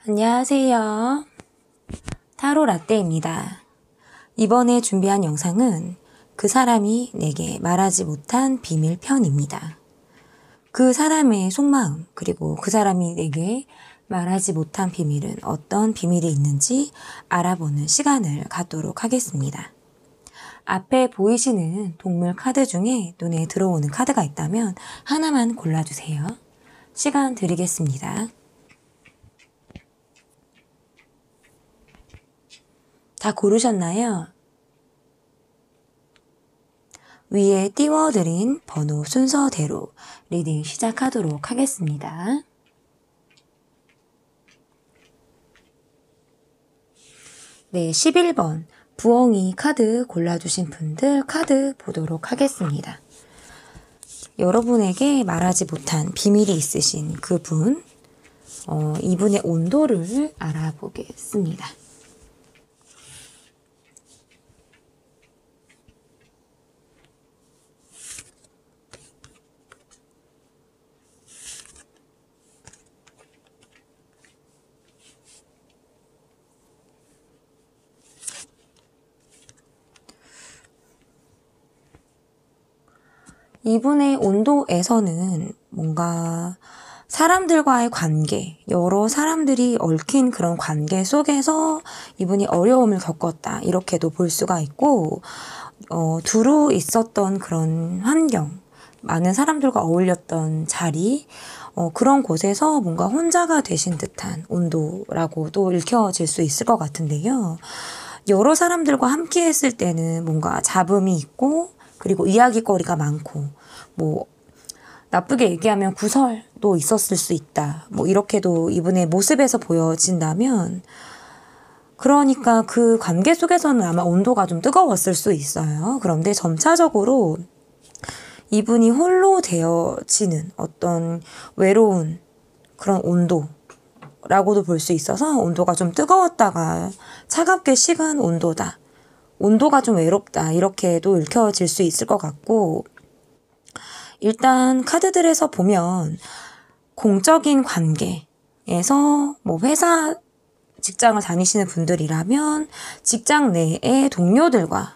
안녕하세요. 타로 라떼입니다. 이번에 준비한 영상은 그 사람이 내게 말하지 못한 비밀 편입니다. 그 사람의 속마음, 그리고 그 사람이 내게 말하지 못한 비밀은 어떤 비밀이 있는지 알아보는 시간을 갖도록 하겠습니다. 앞에 보이시는 동물 카드 중에 눈에 들어오는 카드가 있다면 하나만 골라주세요. 시간 드리겠습니다. 다 고르셨나요? 위에 띄워드린 번호 순서대로 리딩 시작하도록 하겠습니다. 네, 11번 부엉이 카드 골라주신 분들 카드 보도록 하겠습니다. 여러분에게 말하지 못한 비밀이 있으신 그분, 이분의 온도를 알아보겠습니다. 이분의 온도에서는 뭔가 사람들과의 관계, 여러 사람들이 얽힌 그런 관계 속에서 이분이 어려움을 겪었다. 이렇게도 볼 수가 있고, 두루 있었던 그런 환경, 많은 사람들과 어울렸던 자리, 그런 곳에서 뭔가 혼자가 되신 듯한 온도라고도 읽혀질 수 있을 것 같은데요. 여러 사람들과 함께 했을 때는 뭔가 잡음이 있고, 그리고 이야기거리가 많고, 나쁘게 얘기하면 구설도 있었을 수 있다. 이렇게도 이분의 모습에서 보여진다면, 그러니까 그 관계 속에서는 아마 온도가 좀 뜨거웠을 수 있어요. 그런데 점차적으로 이분이 홀로 되어지는 어떤 외로운 그런 온도라고도 볼 수 있어서 온도가 좀 뜨거웠다가 차갑게 식은 온도다. 온도가 좀 외롭다. 이렇게도 읽혀질 수 있을 것 같고, 일단 카드들에서 보면 공적인 관계에서 회사 직장을 다니시는 분들이라면 직장 내의 동료들과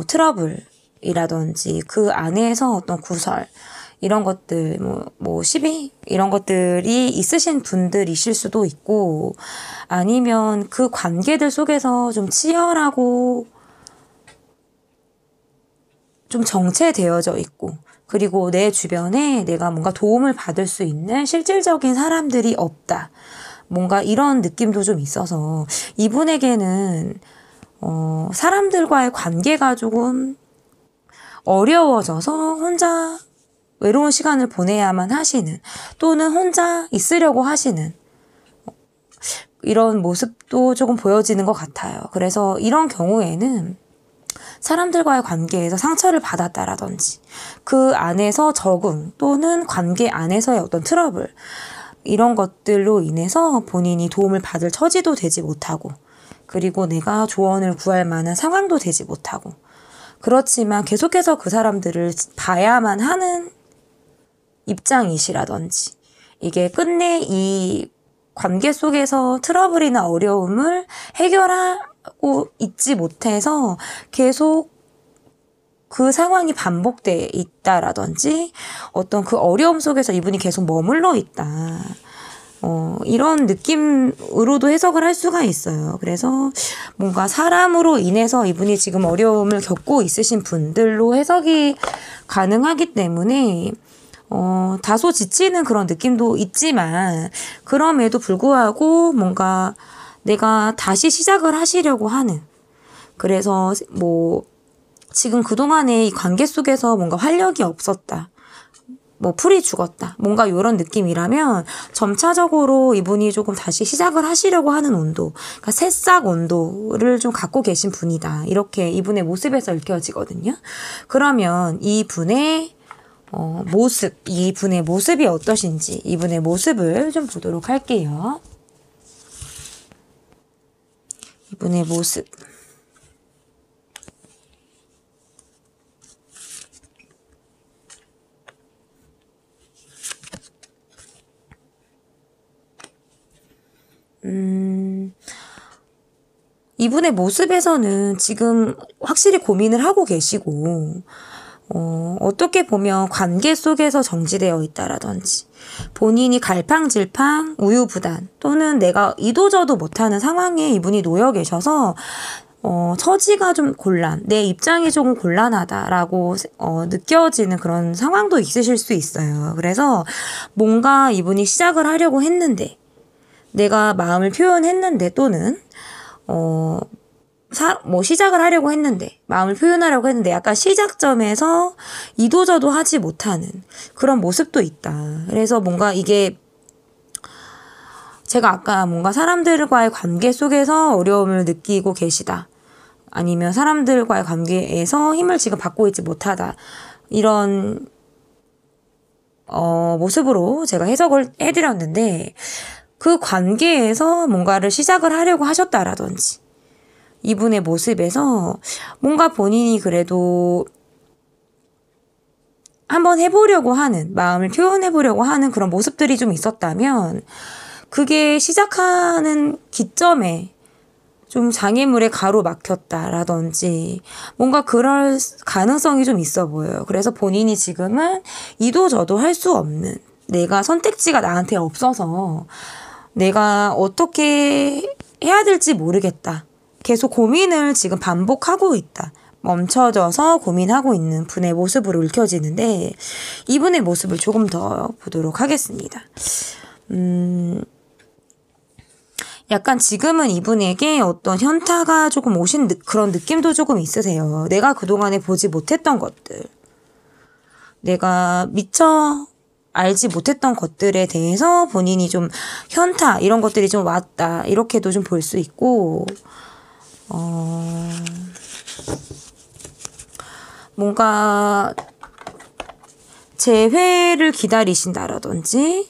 트러블이라든지 그 안에서 어떤 구설 이런 것들 시비 이런 것들이 있으신 분들이실 수도 있고, 아니면 그 관계들 속에서 좀 치열하고 좀 정체되어져 있고, 그리고 내 주변에 내가 뭔가 도움을 받을 수 있는 실질적인 사람들이 없다. 뭔가 이런 느낌도 좀 있어서 이분에게는 사람들과의 관계가 조금 어려워져서 혼자 외로운 시간을 보내야만 하시는, 또는 혼자 있으려고 하시는 이런 모습도 조금 보여지는 것 같아요. 그래서 이런 경우에는 사람들과의 관계에서 상처를 받았다라든지 그 안에서 적응 또는 관계 안에서의 어떤 트러블, 이런 것들로 인해서 본인이 도움을 받을 처지도 되지 못하고, 그리고 내가 조언을 구할 만한 상황도 되지 못하고, 그렇지만 계속해서 그 사람들을 봐야만 하는 입장이시라든지, 이게 끝내 이 관계 속에서 트러블이나 어려움을 해결하고 있지 못해서 계속 그 상황이 반복돼 있다라든지, 어떤 그 어려움 속에서 이분이 계속 머물러 있다. 이런 느낌으로도 해석을 할 수가 있어요. 그래서 뭔가 사람으로 인해서 이분이 지금 어려움을 겪고 있으신 분들로 해석이 가능하기 때문에 다소 지치는 그런 느낌도 있지만, 그럼에도 불구하고 뭔가 내가 다시 시작을 하시려고 하는, 그래서 지금 그동안의 이 관계 속에서 뭔가 활력이 없었다. 풀이 죽었다. 뭔가 이런 느낌이라면 점차적으로 이분이 조금 다시 시작을 하시려고 하는 온도, 그러니까 새싹 온도를 좀 갖고 계신 분이다. 이렇게 이분의 모습에서 읽혀지거든요. 그러면 이분의 모습, 이분의 모습이 어떠신지 이분의 모습을 좀 보도록 할게요. 이분의 모습. 이분의 모습에서는 지금 확실히 고민을 하고 계시고, 어떻게 보면 관계 속에서 정지되어 있다라든지, 본인이 갈팡질팡, 우유부단, 또는 내가 이도저도 못하는 상황에 이분이 놓여 계셔서, 처지가 좀 내 입장이 조금 곤란하다라고 느껴지는 그런 상황도 있으실 수 있어요. 그래서 뭔가 이분이 시작을 하려고 했는데, 내가 마음을 표현했는데, 또는 시작을 하려고 했는데, 마음을 표현하려고 했는데, 약간 시작점에서 이도저도 하지 못하는 그런 모습도 있다. 그래서 뭔가 이게, 제가 아까 뭔가 사람들과의 관계 속에서 어려움을 느끼고 계시다. 아니면 사람들과의 관계에서 힘을 지금 받고 있지 못하다. 이런, 모습으로 제가 해석을 해드렸는데, 그 관계에서 뭔가를 시작을 하려고 하셨다라든지, 이분의 모습에서 뭔가 본인이 그래도 한번 해보려고 하는, 마음을 표현해보려고 하는 그런 모습들이 좀 있었다면, 그게 시작하는 기점에 좀 장애물에 가로막혔다라든지, 뭔가 그럴 가능성이 좀 있어 보여요. 그래서 본인이 지금은 이도저도 할 수 없는, 내가 선택지가 나한테 없어서 내가 어떻게 해야 될지 모르겠다. 계속 고민을 지금 반복하고 있다. 멈춰져서 고민하고 있는 분의 모습으로 읽혀지는데, 이분의 모습을 조금 더 보도록 하겠습니다. 약간 지금은 이분에게 어떤 현타가 조금 오신 그런 느낌도 조금 있으세요. 내가 그동안에 보지 못했던 것들, 내가 미처 알지 못했던 것들에 대해서 본인이 좀 현타, 이런 것들이 좀 왔다. 이렇게도 좀 볼 수 있고, 뭔가 재회를 기다리신다라든지,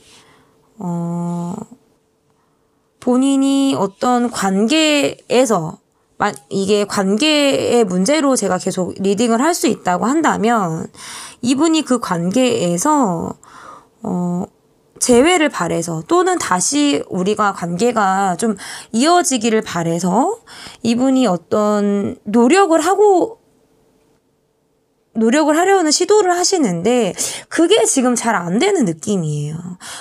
본인이 어떤 관계에서, 이게 관계의 문제로 제가 계속 리딩을 할 수 있다고 한다면, 이분이 그 관계에서 재회를 바래서, 또는 다시 우리가 관계가 좀 이어지기를 바래서 이분이 어떤 노력을 하려는 시도를 하시는데, 그게 지금 잘 안 되는 느낌이에요.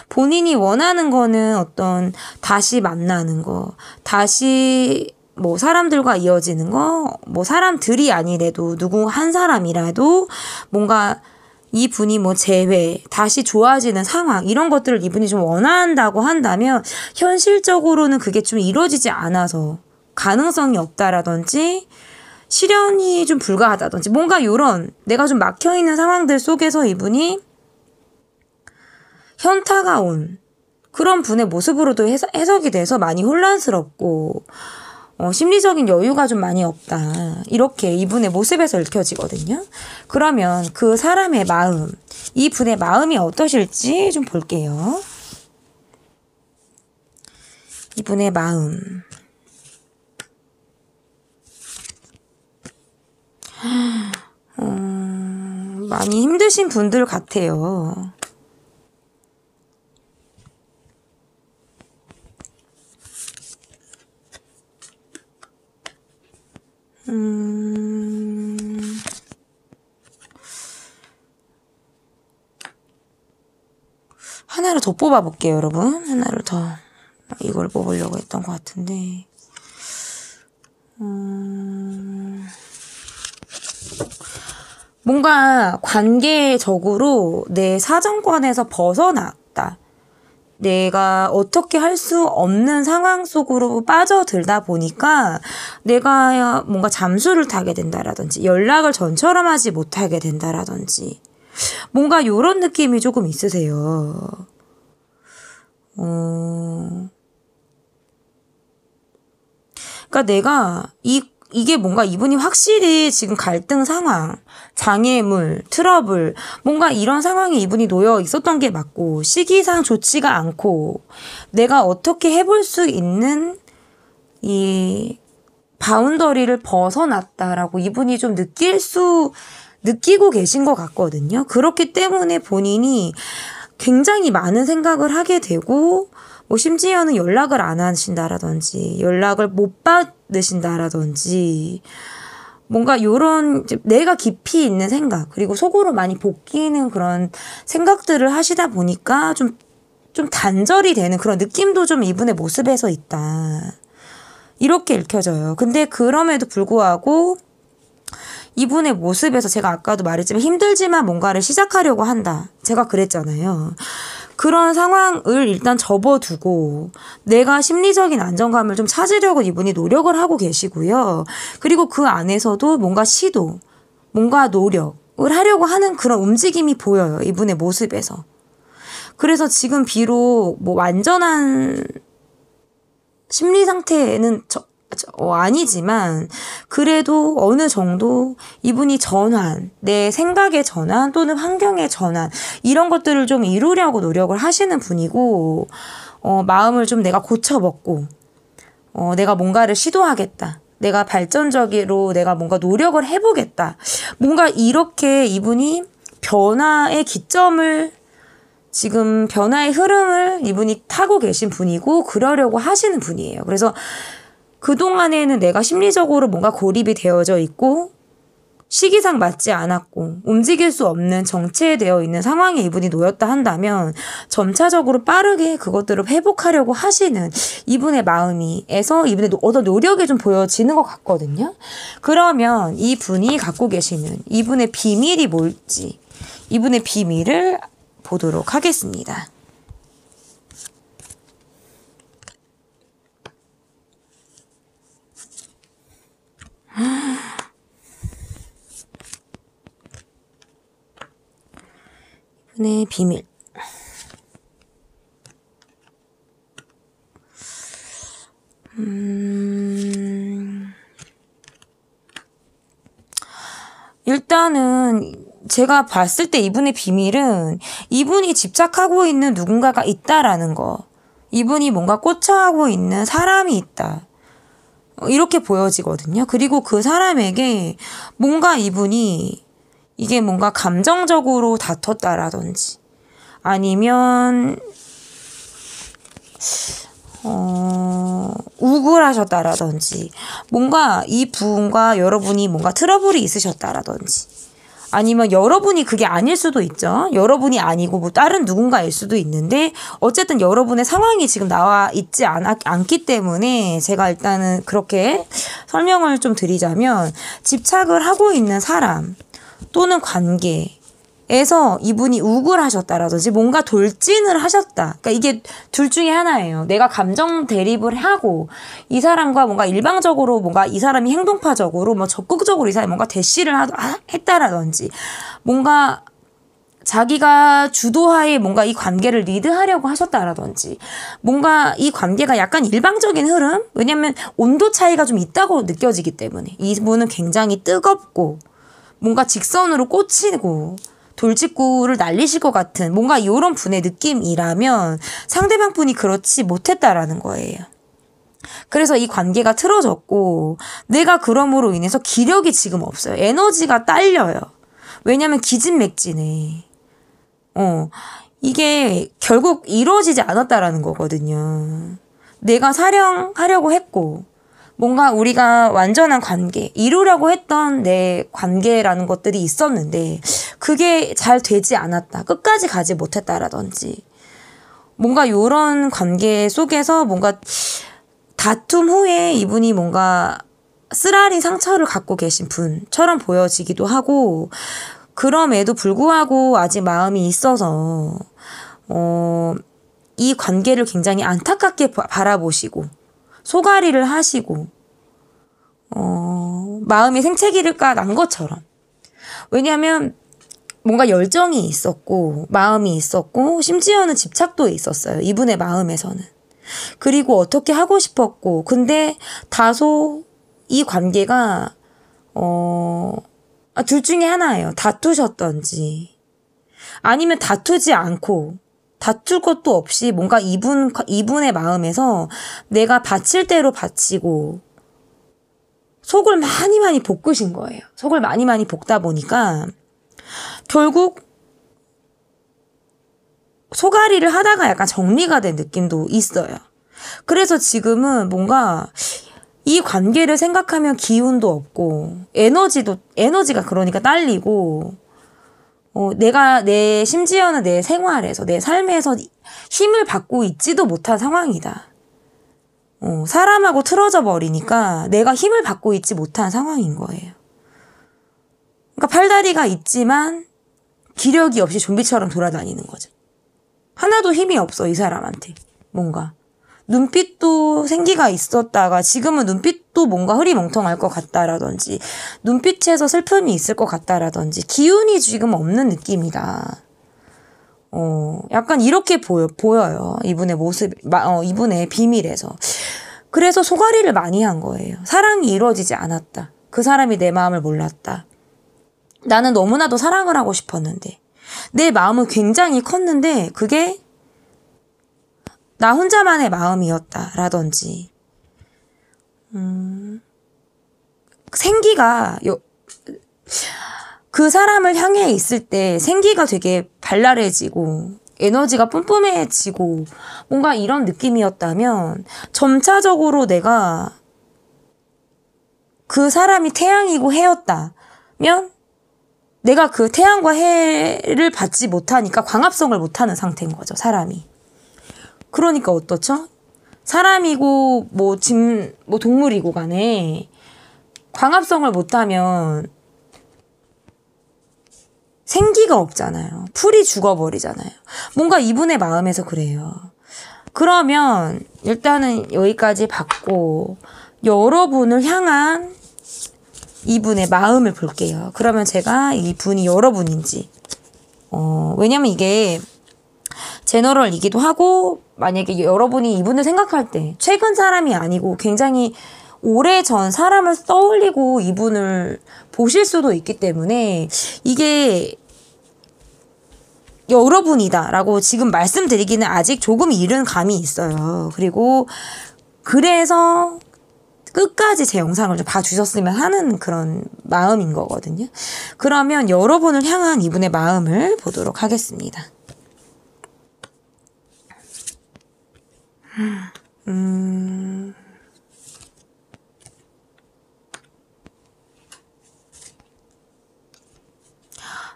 본인이 원하는 거는 어떤 다시 만나는 거, 다시 뭐 사람들과 이어지는 거, 뭐 사람들이 아니래도 누구 한 사람이라도 뭔가 이 분이 뭐 재회, 다시 좋아지는 상황, 이런 것들을 이분이 좀 원한다고 한다면, 현실적으로는 그게 좀 이루어지지 않아서 가능성이 없다라든지, 실현이 좀 불가하다든지, 뭔가 요런 내가 좀 막혀있는 상황들 속에서 이분이 현타가 온 그런 분의 모습으로도 해석이 돼서 많이 혼란스럽고, 심리적인 여유가 좀 많이 없다. 이렇게 이분의 모습에서 읽혀지거든요. 그러면 그 사람의 마음, 이 분의 마음이 어떠실지 좀 볼게요. 이분의 마음. 많이 힘드신 분들 같아요. 하나를 더 뽑아볼게요, 여러분. 하나를 더. 이걸 뽑으려고 했던 것 같은데. 뭔가 관계적으로 내 사정권에서 벗어났다. 내가 어떻게 할 수 없는 상황 속으로 빠져들다 보니까 내가 뭔가 잠수를 타게 된다라든지, 연락을 전처럼 하지 못하게 된다라든지, 뭔가 이런 느낌이 조금 있으세요. 그러니까 내가 이게 뭔가 이분이 확실히 지금 갈등 상황, 장애물, 트러블, 뭔가 이런 상황에 이분이 놓여 있었던 게 맞고, 시기상 좋지가 않고, 내가 어떻게 해볼 수 있는 이 바운더리를 벗어났다라고 이분이 좀 느끼고 계신 것 같거든요. 그렇기 때문에 본인이 굉장히 많은 생각을 하게 되고, 뭐 심지어는 연락을 안 하신다라든지 연락을 못 받으신다라든지 뭔가 요런 내가 깊이 있는 생각 그리고 속으로 많이 볶이는 그런 생각들을 하시다 보니까 좀 단절이 되는 그런 느낌도 좀 이분의 모습에서 있다. 이렇게 읽혀져요. 근데 그럼에도 불구하고 이분의 모습에서 제가 아까도 말했지만 힘들지만 뭔가를 시작하려고 한다. 제가 그랬잖아요. 그런 상황을 일단 접어두고 내가 심리적인 안정감을 좀 찾으려고 이분이 노력을 하고 계시고요. 그리고 그 안에서도 뭔가 시도, 뭔가 노력을 하려고 하는 그런 움직임이 보여요. 이분의 모습에서. 그래서 지금 비록 뭐 완전한 심리 상태는 아니지만 그래도 어느 정도 이분이 전환, 내 생각의 전환 또는 환경의 전환 이런 것들을 좀 이루려고 노력을 하시는 분이고 마음을 좀 내가 고쳐먹고 내가 뭔가를 시도하겠다. 내가 발전적으로 내가 뭔가 노력을 해보겠다. 뭔가 이렇게 이분이 변화의 기점을 지금 변화의 흐름을 이분이 타고 계신 분이고 그러려고 하시는 분이에요. 그래서 그동안에는 내가 심리적으로 뭔가 고립이 되어져 있고 시기상 맞지 않았고 움직일 수 없는 정체되어 있는 상황에 이분이 놓였다 한다면 점차적으로 빠르게 그것들을 회복하려고 하시는 이분의 마음이에서 이분의 어떤 노력이 좀 보여지는 것 같거든요. 그러면 이분이 갖고 계시는 이분의 비밀이 뭘지 이분의 비밀을 보도록 하겠습니다. 이분의 비밀. 일단은 제가 봤을 때 이분의 비밀은 이분이 집착하고 있는 누군가가 있다라는 거. 이분이 뭔가 꽂혀하고 있는 사람이 있다. 이렇게 보여지거든요. 그리고 그 사람에게 뭔가 이분이 이게 뭔가 감정적으로 다퉜다라든지 아니면 우울하셨다라든지 뭔가 이 분과 여러분이 뭔가 트러블이 있으셨다라든지 아니면 여러분이 그게 아닐 수도 있죠. 여러분이 아니고 뭐 다른 누군가일 수도 있는데 어쨌든 여러분의 상황이 지금 나와 있지 않기 때문에 제가 일단은 그렇게 설명을 좀 드리자면 집착을 하고 있는 사람 또는 관계에서 이분이 우울하셨다라든지 뭔가 돌진을 하셨다. 그러니까 이게 둘 중에 하나예요. 내가 감정 대립을 하고 이 사람과 뭔가 일방적으로 뭔가 이 사람이 행동파적으로 뭐 적극적으로 이 사람이 뭔가 대시를 했다라든지 뭔가 자기가 주도하에 뭔가 이 관계를 리드하려고 하셨다라든지 뭔가 이 관계가 약간 일방적인 흐름? 왜냐면 온도 차이가 좀 있다고 느껴지기 때문에 이분은 굉장히 뜨겁고 뭔가 직선으로 꽂히고 돌직구를 날리실 것 같은 뭔가 이런 분의 느낌이라면 상대방 분이 그렇지 못했다라는 거예요. 그래서 이 관계가 틀어졌고 내가 그럼으로 인해서 기력이 지금 없어요. 에너지가 딸려요. 왜냐면 기진맥진해. 이게 결국 이루어지지 않았다라는 거거든요. 내가 사령하려고 했고 뭔가 우리가 완전한 관계, 이루려고 했던 내 관계라는 것들이 있었는데 그게 잘 되지 않았다. 끝까지 가지 못했다라든지 뭔가 이런 관계 속에서 뭔가 다툼 후에 이분이 뭔가 쓰라린 상처를 갖고 계신 분처럼 보여지기도 하고 그럼에도 불구하고 아직 마음이 있어서 이 관계를 굉장히 안타깝게 바라보시고 소가리를 하시고 마음이 생채기가 난 것처럼 왜냐하면 뭔가 열정이 있었고 마음이 있었고 심지어는 집착도 있었어요. 이분의 마음에서는. 그리고 어떻게 하고 싶었고 근데 다소 이 관계가 둘 중에 하나예요. 다투셨던지 아니면 다투지 않고 다툴 것도 없이 뭔가 이분의 마음에서 내가 바칠 대로 바치고 속을 많이 볶으신 거예요. 속을 많이 볶다 보니까 결국 소가리를 하다가 약간 정리가 된 느낌도 있어요. 그래서 지금은 뭔가 이 관계를 생각하면 기운도 없고 에너지가 그러니까 딸리고 심지어는 내 생활에서 내 삶에서 힘을 받고 있지도 못한 상황이다. 사람하고 틀어져 버리니까 내가 힘을 받고 있지 못한 상황인 거예요. 그러니까 팔다리가 있지만 기력이 없이 좀비처럼 돌아다니는 거죠. 하나도 힘이 없어, 이 사람한테. 뭔가. 눈빛도 생기가 있었다가 지금은 눈빛도 뭔가 흐리멍텅할 것 같다라든지 눈빛에서 슬픔이 있을 것 같다라든지 기운이 지금 없는 느낌이다. 약간 이렇게 보여요. 이분의 모습, 이분의 비밀에서. 그래서 소가리를 많이 한 거예요. 사랑이 이루어지지 않았다. 그 사람이 내 마음을 몰랐다. 나는 너무나도 사랑을 하고 싶었는데 내 마음은 굉장히 컸는데 그게 나 혼자만의 마음이었다라든지 생기가 그 사람을 향해 있을 때 생기가 되게 발랄해지고 에너지가 뿜뿜해지고 뭔가 이런 느낌이었다면 점차적으로 내가 그 사람이 태양이고 해였다면 내가 그 태양과 해를 받지 못하니까 광합성을 못하는 상태인 거죠, 사람이. 그러니까 어떻죠? 사람이고 뭐 동물이고 간에 광합성을 못하면 생기가 없잖아요. 풀이 죽어버리잖아요. 뭔가 이분의 마음에서 그래요. 그러면 일단은 여기까지 받고 여러분을 향한 이분의 마음을 볼게요. 그러면 제가 이분이 여러분인지 왜냐면 이게 제너럴이기도 하고 만약에 여러분이 이분을 생각할 때 최근 사람이 아니고 굉장히 오래전 사람을 떠올리고 이분을 보실 수도 있기 때문에 이게 여러분이다 라고 지금 말씀드리기는 아직 조금 이른 감이 있어요. 그리고 그래서 끝까지 제 영상을 좀 봐주셨으면 하는 그런 마음인 거거든요. 그러면 여러분을 향한 이분의 마음을 보도록 하겠습니다.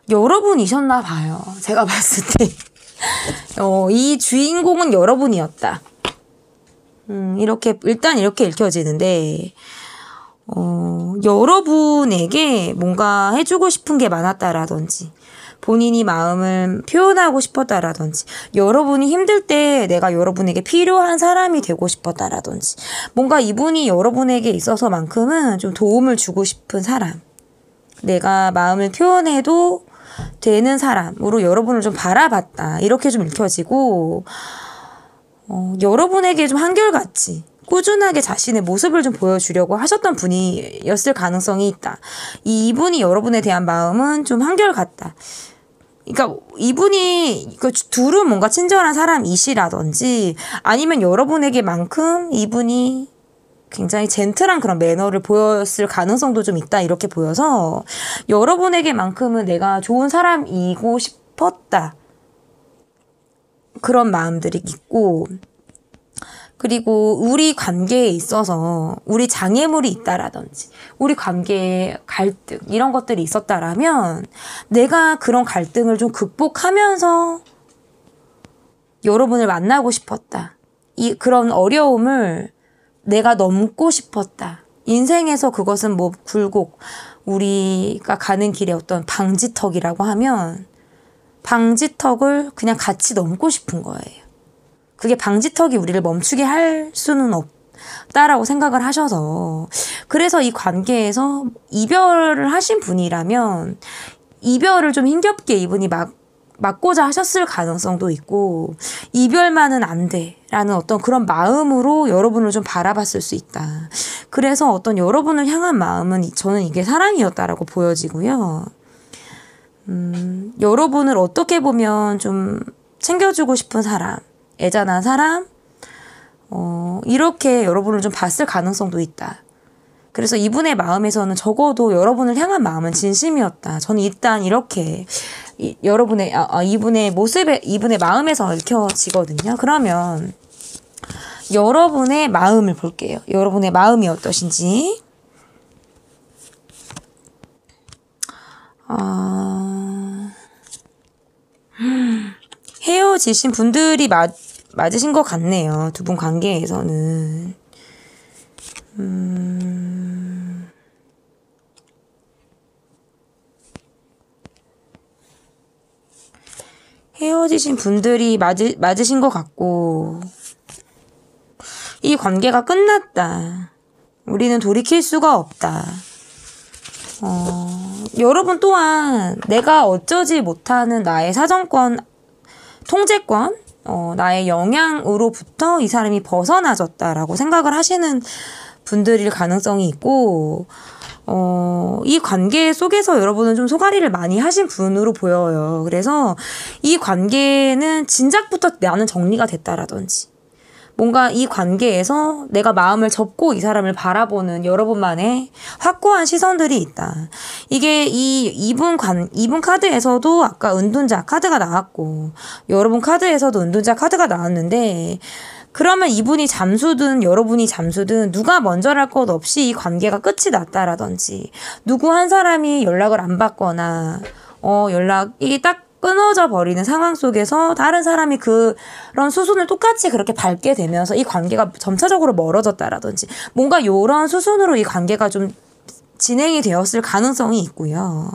여러분이셨나 봐요. 제가 봤을 때. 이 주인공은 여러분이었다. 일단 이렇게 읽혀지는데, 여러분에게 뭔가 해주고 싶은 게 많았다라든지, 본인이 마음을 표현하고 싶었다라든지, 여러분이 힘들 때 내가 여러분에게 필요한 사람이 되고 싶었다라든지, 뭔가 이분이 여러분에게 있어서만큼은 좀 도움을 주고 싶은 사람, 내가 마음을 표현해도 되는 사람으로 여러분을 좀 바라봤다. 이렇게 좀 읽혀지고, 여러분에게 좀 한결같이 꾸준하게 자신의 모습을 좀 보여주려고 하셨던 분이었을 가능성이 있다. 이분이 여러분에 대한 마음은 좀 한결같다. 그러니까 이분이 둘은 뭔가 친절한 사람이시라든지 아니면 여러분에게만큼 이분이 굉장히 젠틀한 그런 매너를 보였을 가능성도 좀 있다. 이렇게 보여서 여러분에게만큼은 내가 좋은 사람이고 싶었다. 그런 마음들이 있고, 그리고 우리 관계에 있어서 우리 장애물이 있다라든지 우리 관계에 갈등 이런 것들이 있었다라면 내가 그런 갈등을 좀 극복하면서 여러분을 만나고 싶었다. 그런 어려움을 내가 넘고 싶었다. 인생에서 그것은 뭐 굴곡, 우리가 가는 길에 어떤 방지턱이라고 하면 방지턱을 그냥 같이 넘고 싶은 거예요. 그게 방지턱이 우리를 멈추게 할 수는 없다라고 생각을 하셔서 그래서 이 관계에서 이별을 하신 분이라면 이별을 좀 힘겹게 이분이 막고자 하셨을 가능성도 있고 이별만은 안 돼라는 어떤 그런 마음으로 여러분을 좀 바라봤을 수 있다. 그래서 어떤 여러분을 향한 마음은 저는 이게 사랑이었다라고 보여지고요. 여러분을 어떻게 보면 좀 챙겨주고 싶은 사람, 애잔한 사람, 이렇게 여러분을 좀 봤을 가능성도 있다. 그래서 이분의 마음에서는 적어도 여러분을 향한 마음은 진심이었다. 저는 일단 이렇게 이분의 모습에, 이분의 마음에서 읽혀지거든요. 그러면 여러분의 마음을 볼게요. 여러분의 마음이 어떠신지. 헤어지신 분들이 맞으신 것 같네요. 두 분 관계에서는. 헤어지신 분들이 맞으신 것 같고, 이 관계가 끝났다. 우리는 돌이킬 수가 없다. 여러분 또한 내가 어쩌지 못하는 나의 사정권, 통제권, 나의 영향으로부터 이 사람이 벗어나졌다라고 생각을 하시는 분들일 가능성이 있고, 이 관계 속에서 여러분은 좀 소가리를 많이 하신 분으로 보여요. 그래서 이 관계는 진작부터 나는 정리가 됐다라든지, 뭔가 이 관계에서 내가 마음을 접고 이 사람을 바라보는 여러분만의 확고한 시선들이 있다. 이게 이분 카드에서도 아까 은둔자 카드가 나왔고, 여러분 카드에서도 은둔자 카드가 나왔는데, 그러면 이분이 잠수든 여러분이 잠수든 누가 먼저랄 것 없이 이 관계가 끝이 났다라든지, 누구 한 사람이 연락을 안 받거나, 연락이 딱 끊어져 버리는 상황 속에서 다른 사람이 그런 수순을 똑같이 그렇게 밟게 되면서 이 관계가 점차적으로 멀어졌다라든지, 뭔가 요런 수순으로 이 관계가 좀 진행이 되었을 가능성이 있고요.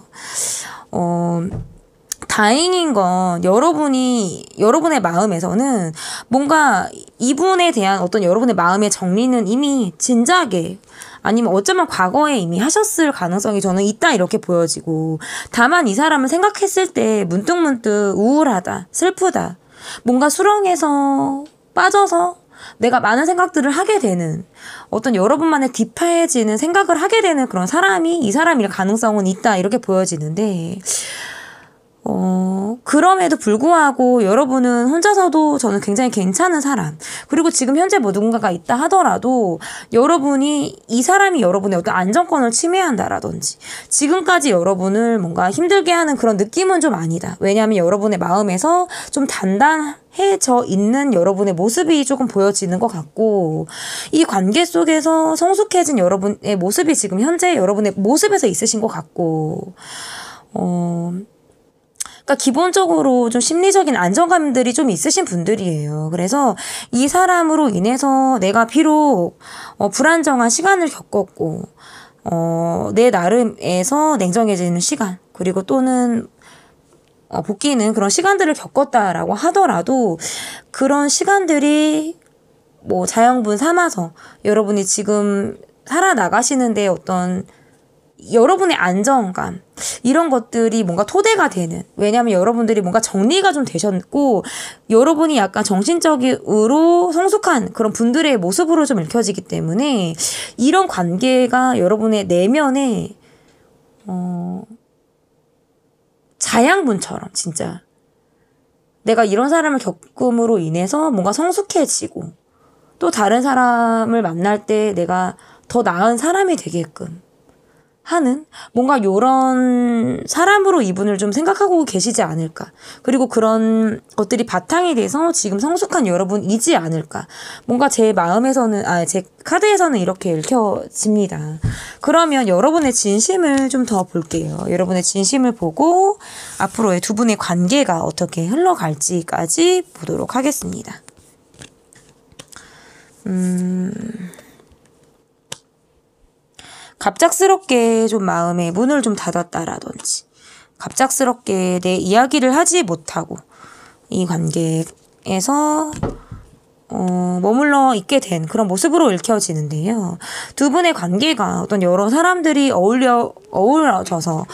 다행인 건 여러분의 마음에서는 뭔가 이분에 대한 어떤 여러분의 마음의 정리는 이미 진작에, 아니면 어쩌면 과거에 이미 하셨을 가능성이 저는 있다, 이렇게 보여지고, 다만 이 사람을 생각했을 때 문득문득 우울하다, 슬프다, 뭔가 수렁에서 빠져서 내가 많은 생각들을 하게 되는, 어떤 여러분만의 딥해지는 생각을 하게 되는 그런 사람이 이 사람일 가능성은 있다, 이렇게 보여지는데, 그럼에도 불구하고 여러분은 혼자서도 저는 굉장히 괜찮은 사람, 그리고 지금 현재 뭐 누군가가 있다 하더라도 여러분이, 이 사람이 여러분의 어떤 안정권을 침해한다라든지, 지금까지 여러분을 뭔가 힘들게 하는 그런 느낌은 좀 아니다. 왜냐하면 여러분의 마음에서 좀 단단해져 있는 여러분의 모습이 조금 보여지는 것 같고, 이 관계 속에서 성숙해진 여러분의 모습이 지금 현재 여러분의 모습에서 있으신 것 같고, 그러니까 기본적으로 좀 심리적인 안정감들이 좀 있으신 분들이에요. 그래서 이 사람으로 인해서 내가 비록 불안정한 시간을 겪었고, 내 나름에서 냉정해지는 시간, 그리고 또는 복귀는 그런 시간들을 겪었다라고 하더라도, 그런 시간들이 뭐 자양분 삼아서 여러분이 지금 살아나가시는데 어떤 여러분의 안정감, 이런 것들이 뭔가 토대가 되는, 왜냐하면 여러분들이 뭔가 정리가 좀 되셨고, 여러분이 약간 정신적으로 성숙한 그런 분들의 모습으로 좀 읽혀지기 때문에, 이런 관계가 여러분의 내면에 자양분처럼, 진짜 내가 이런 사람을 겪음으로 인해서 뭔가 성숙해지고, 또 다른 사람을 만날 때 내가 더 나은 사람이 되게끔 하는, 뭔가 요런 사람으로 이분을 좀 생각하고 계시지 않을까. 그리고 그런 것들이 바탕이 돼서 지금 성숙한 여러분이지 않을까. 뭔가 제 마음에서는, 제 카드에서는 이렇게 읽혀집니다. 그러면 여러분의 진심을 좀 더 볼게요. 여러분의 진심을 보고 앞으로의 두 분의 관계가 어떻게 흘러갈지까지 보도록 하겠습니다. 갑작스럽게 좀 마음의 문을 좀 닫았다라든지, 갑작스럽게 내 이야기를 하지 못하고 이 관계에서 머물러 있게 된 그런 모습으로 읽혀지는데요. 두 분의 관계가 어떤 여러 사람들이 어우러져서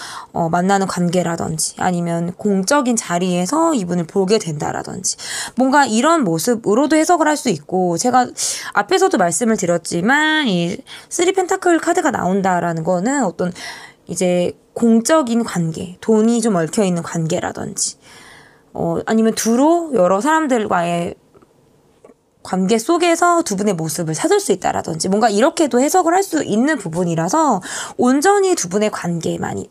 만나는 관계라든지, 아니면 공적인 자리에서 이분을 보게 된다라든지, 뭔가 이런 모습으로도 해석을 할 수 있고, 제가 앞에서도 말씀을 드렸지만 이 3 펜타클 카드가 나온다라는 거는 어떤 이제 공적인 관계, 돈이 좀 얽혀있는 관계라든지, 아니면 두루 여러 사람들과의 관계 속에서 두 분의 모습을 찾을 수 있다라든지 뭔가 이렇게도 해석을 할 수 있는 부분이라서 온전히 두 분의 관계만이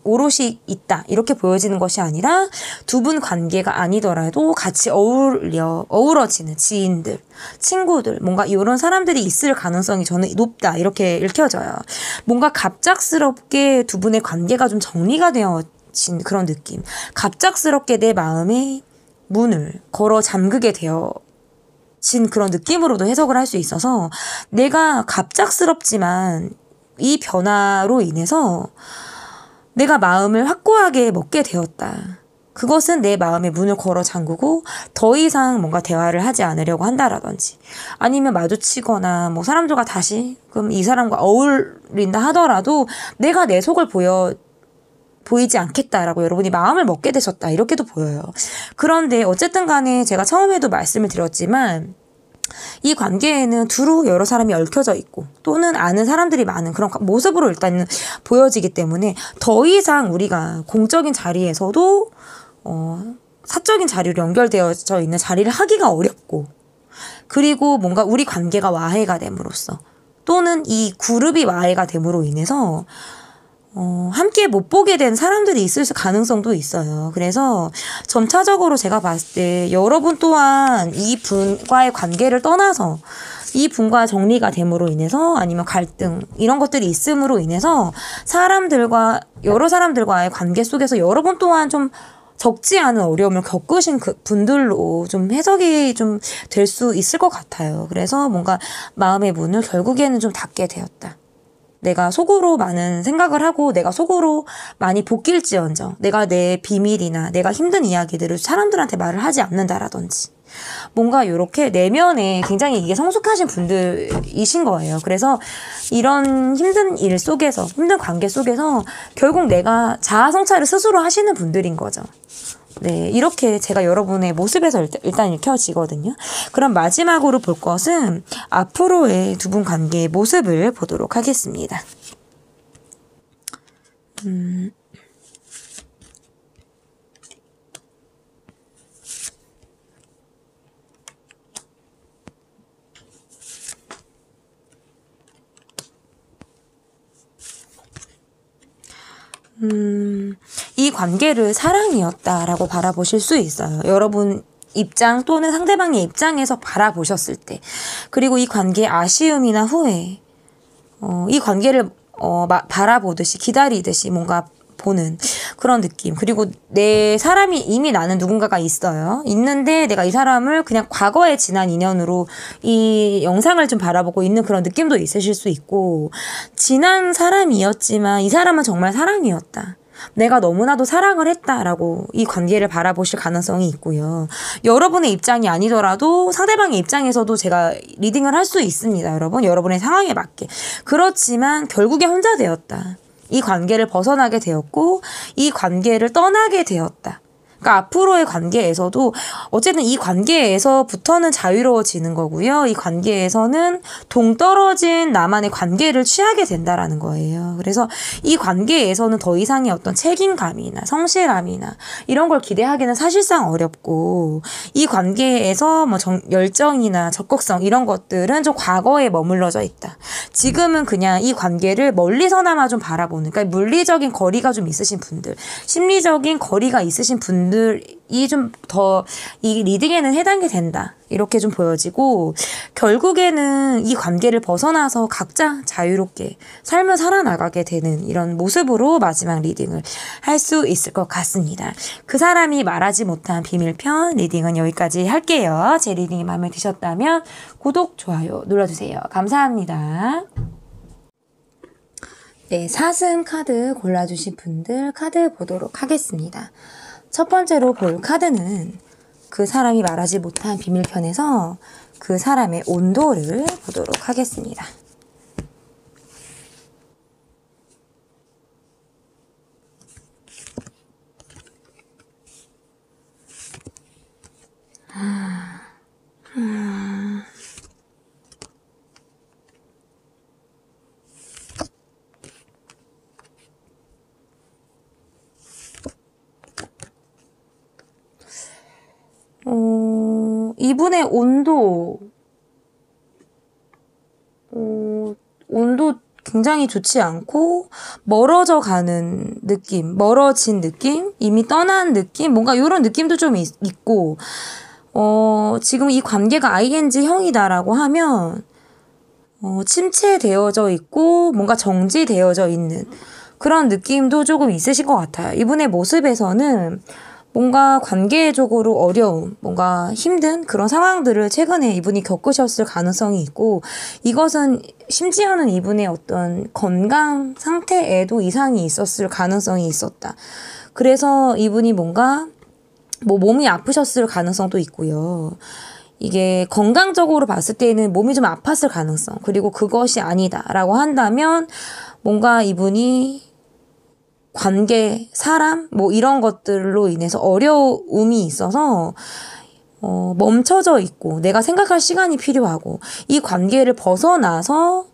오롯이 있다 이렇게 보여지는 것이 아니라 두 분 관계가 아니더라도 같이 어우러지는 지인들, 친구들 뭔가 이런 사람들이 있을 가능성이 저는 높다 이렇게 읽혀져요. 뭔가 갑작스럽게 두 분의 관계가 좀 정리가 되어진 그런 느낌. 갑작스럽게 내 마음의 문을 걸어 잠그게 되어진 그런 느낌으로도 해석을 할 수 있어서 내가 갑작스럽지만 이 변화로 인해서 내가 마음을 확고하게 먹게 되었다. 그것은 내 마음의 문을 걸어 잠그고 더 이상 뭔가 대화를 하지 않으려고 한다라든지 아니면 마주치거나 뭐 사람들과 다시 그럼 이 사람과 어울린다 하더라도 내가 내 속을 보이지 않겠다라고 여러분이 마음을 먹게 되셨다 이렇게도 보여요. 그런데 어쨌든 간에 제가 처음에도 말씀을 드렸지만 이 관계에는 두루 여러 사람이 얽혀져 있고 또는 아는 사람들이 많은 그런 모습으로 일단 보여지기 때문에 더 이상 우리가 공적인 자리에서도 사적인 자리로 연결되어져 있는 자리를 하기가 어렵고 그리고 뭔가 우리 관계가 와해가 됨으로써 또는 이 그룹이 와해가 됨으로 인해서 함께 못 보게 된 사람들이 있을 가능성도 있어요. 그래서 점차적으로 제가 봤을 때 여러분 또한 이 분과의 관계를 떠나서 이 분과 정리가 됨으로 인해서 아니면 갈등 이런 것들이 있음으로 인해서 여러 사람들과의 관계 속에서 여러분 또한 좀 적지 않은 어려움을 겪으신 그 분들로 좀 해석이 좀 될 수 있을 것 같아요. 그래서 뭔가 마음의 문을 결국에는 좀 닫게 되었다. 내가 속으로 많은 생각을 하고 내가 속으로 많이 볶일지언정 내가 내 비밀이나 내가 힘든 이야기들을 사람들한테 말을 하지 않는다라든지 뭔가 이렇게 내면에 굉장히 이게 성숙하신 분들이신 거예요. 그래서 이런 힘든 일 속에서 힘든 관계 속에서 결국 내가 자아 성찰을 스스로 하시는 분들인 거죠. 네, 이렇게 제가 여러분의 모습에서 일단 읽혀지거든요. 그럼 마지막으로 볼 것은 앞으로의 두 분 관계의 모습을 보도록 하겠습니다. 이 관계를 사랑이었다라고 바라보실 수 있어요. 여러분 입장 또는 상대방의 입장에서 바라보셨을 때. 그리고 이 관계의 아쉬움이나 후회, 이 관계를 바라보듯이 기다리듯이 뭔가 보는 그런 느낌. 그리고 내 사람이 이미 나는 누군가가 있어요. 있는데 내가 이 사람을 그냥 과거에 지난 인연으로 이 영상을 좀 바라보고 있는 그런 느낌도 있으실 수 있고 지난 사람이었지만 이 사람은 정말 사랑이었다. 내가 너무나도 사랑을 했다라고 이 관계를 바라보실 가능성이 있고요. 여러분의 입장이 아니더라도 상대방의 입장에서도 제가 리딩을 할 수 있습니다. 여러분의 상황에 맞게. 그렇지만 결국에 혼자 되었다. 이 관계를 벗어나게 되었고 이 관계를 떠나게 되었다. 그러니까 앞으로의 관계에서도 어쨌든 이 관계에서부터는 자유로워지는 거고요. 이 관계에서는 동떨어진 나만의 관계를 취하게 된다라는 거예요. 그래서 이 관계에서는 더 이상의 어떤 책임감이나 성실함이나 이런 걸 기대하기는 사실상 어렵고 이 관계에서 뭐 열정이나 적극성 이런 것들은 좀 과거에 머물러져 있다. 지금은 그냥 이 관계를 멀리서나마 좀 바라보는 그러니까 물리적인 거리가 좀 있으신 분들, 심리적인 거리가 있으신 분들이 좀 더 이 리딩에는 해당이 된다. 이렇게 좀 보여지고 결국에는 이 관계를 벗어나서 각자 자유롭게 삶을 살아나가게 되는 이런 모습으로 마지막 리딩을 할 수 있을 것 같습니다. 그 사람이 말하지 못한 비밀편 리딩은 여기까지 할게요. 제 리딩이 마음에 드셨다면 구독, 좋아요 눌러주세요. 감사합니다. 네, 사슴 카드 골라주신 분들 카드 보도록 하겠습니다. 첫 번째로 볼 카드는 그 사람이 말하지 못한 비밀편에서 그 사람의 온도를 보도록 하겠습니다. 이분의 온도 온도 굉장히 좋지 않고 멀어져 가는 느낌, 멀어진 느낌, 이미 떠난 느낌, 뭔가 이런 느낌도 좀 있고 지금 이 관계가 ING형이다라고 하면 침체되어져 있고 뭔가 정지되어져 있는 그런 느낌도 조금 있으신 것 같아요. 이분의 모습에서는 뭔가 관계적으로 어려움, 뭔가 힘든 그런 상황들을 최근에 이분이 겪으셨을 가능성이 있고, 이것은 심지어는 이분의 어떤 건강 상태에도 이상이 있었을 가능성이 있었다. 그래서 이분이 뭔가 몸이 아프셨을 가능성도 있고요. 이게 건강적으로 봤을 때는 몸이 좀 아팠을 가능성, 그리고 그것이 아니다라고 한다면 뭔가 이분이 관계, 사람, 이런 것들로 인해서 어려움이 있어서, 멈춰져 있고, 내가 생각할 시간이 필요하고, 이 관계를 벗어나서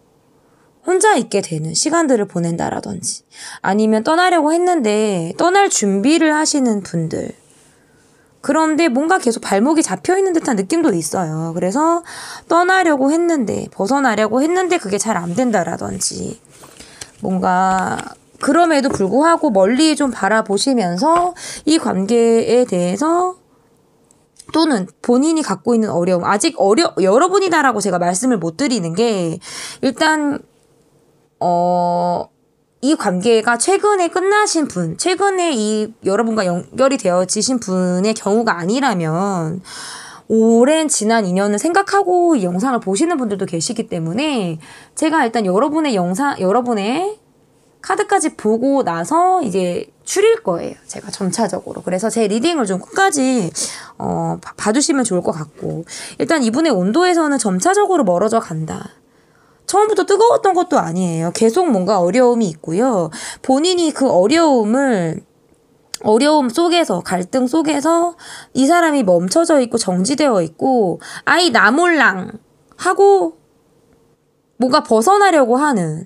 혼자 있게 되는 시간들을 보낸다라든지, 아니면 떠나려고 했는데, 떠날 준비를 하시는 분들. 그런데 뭔가 계속 발목이 잡혀 있는 듯한 느낌도 있어요. 그래서 떠나려고 했는데, 벗어나려고 했는데 그게 잘 안 된다라든지, 뭔가, 그럼에도 불구하고 멀리 좀 바라보시면서 이 관계에 대해서 또는 본인이 갖고 있는 어려움, 아직 여러분이다라고 제가 말씀을 못 드리는 게 일단 이 관계가 최근에 끝나신 분, 최근에 이 여러분과 연결이 되어지신 분의 경우가 아니라면 오랜 지난 인연을 생각하고 이 영상을 보시는 분들도 계시기 때문에 제가 일단 여러분의 카드까지 보고 나서 이제 추릴 거예요. 제가 점차적으로. 그래서 제 리딩을 좀 끝까지 봐주시면 좋을 것 같고, 일단 이분의 온도에서는 점차적으로 멀어져 간다. 처음부터 뜨거웠던 것도 아니에요. 계속 뭔가 어려움이 있고요. 본인이 그 어려움 속에서, 갈등 속에서 이 사람이 멈춰져 있고 정지되어 있고 아이 나몰랑 하고 뭔가 벗어나려고 하는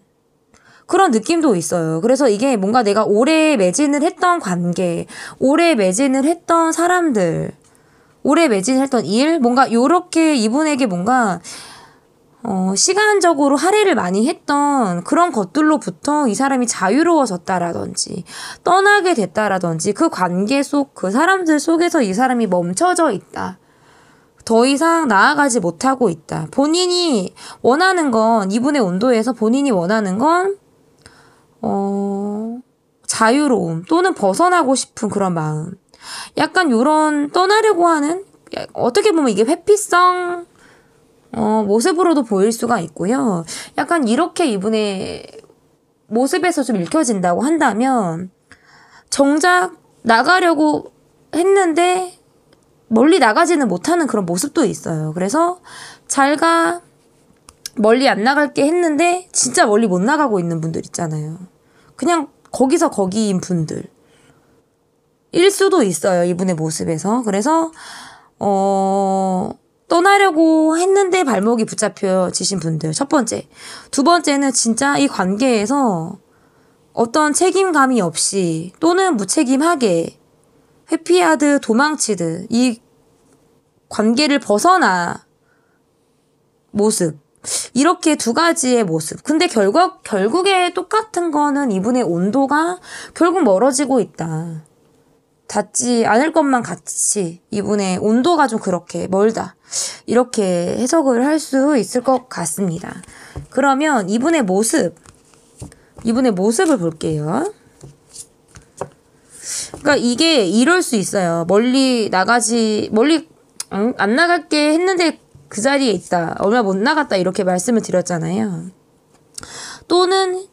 그런 느낌도 있어요. 그래서 이게 뭔가 내가 오래 매진을 했던 관계, 오래 매진을 했던 사람들, 오래 매진을 했던 일, 뭔가 요렇게 이분에게 뭔가 시간적으로 할애를 많이 했던 그런 것들로부터 이 사람이 자유로워졌다라든지 떠나게 됐다라든지 그 관계 속, 그 사람들 속에서 이 사람이 멈춰져 있다. 더 이상 나아가지 못하고 있다. 본인이 원하는 건, 이분의 온도에서 본인이 원하는 건 자유로움 또는 벗어나고 싶은 그런 마음. 약간 요런 떠나려고 하는, 어떻게 보면 이게 회피성 모습으로도 보일 수가 있고요. 약간 이렇게 이분의 모습에서 좀 읽혀진다고 한다면 정작 나가려고 했는데 멀리 나가지는 못하는 그런 모습도 있어요. 그래서 잘 가, 멀리 안 나갈게 했는데 진짜 멀리 못 나가고 있는 분들 있잖아요. 그냥 거기서 거기인 분들 일 수도 있어요. 이분의 모습에서. 그래서 떠나려고 했는데 발목이 붙잡혀지신 분들, 첫 번째. 두 번째는 진짜 이 관계에서 어떤 책임감이 없이 또는 무책임하게 회피하듯 도망치듯 이 관계를 벗어나 모습. 이렇게 두 가지의 모습. 근데 결국에 똑같은 거는 이분의 온도가 결국 멀어지고 있다. 닿지 않을 것만 같이 이분의 온도가 좀 그렇게 멀다. 이렇게 해석을 할 수 있을 것 같습니다. 그러면 이분의 모습을 볼게요. 그러니까 이게 이럴 수 있어요. 멀리 안 나갈게 했는데 그 자리에 있다. 얼마 못 나갔다. 이렇게 말씀을 드렸잖아요. 또는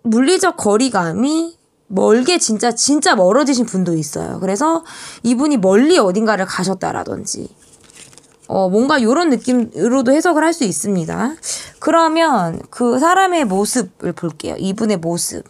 물리적 거리감이 멀게 진짜 멀어지신 분도 있어요. 그래서 이분이 멀리 어딘가를 가셨다라든지 뭔가 이런 느낌으로도 해석을 할 수 있습니다. 그러면 그 사람의 모습을 볼게요. 이분의 모습.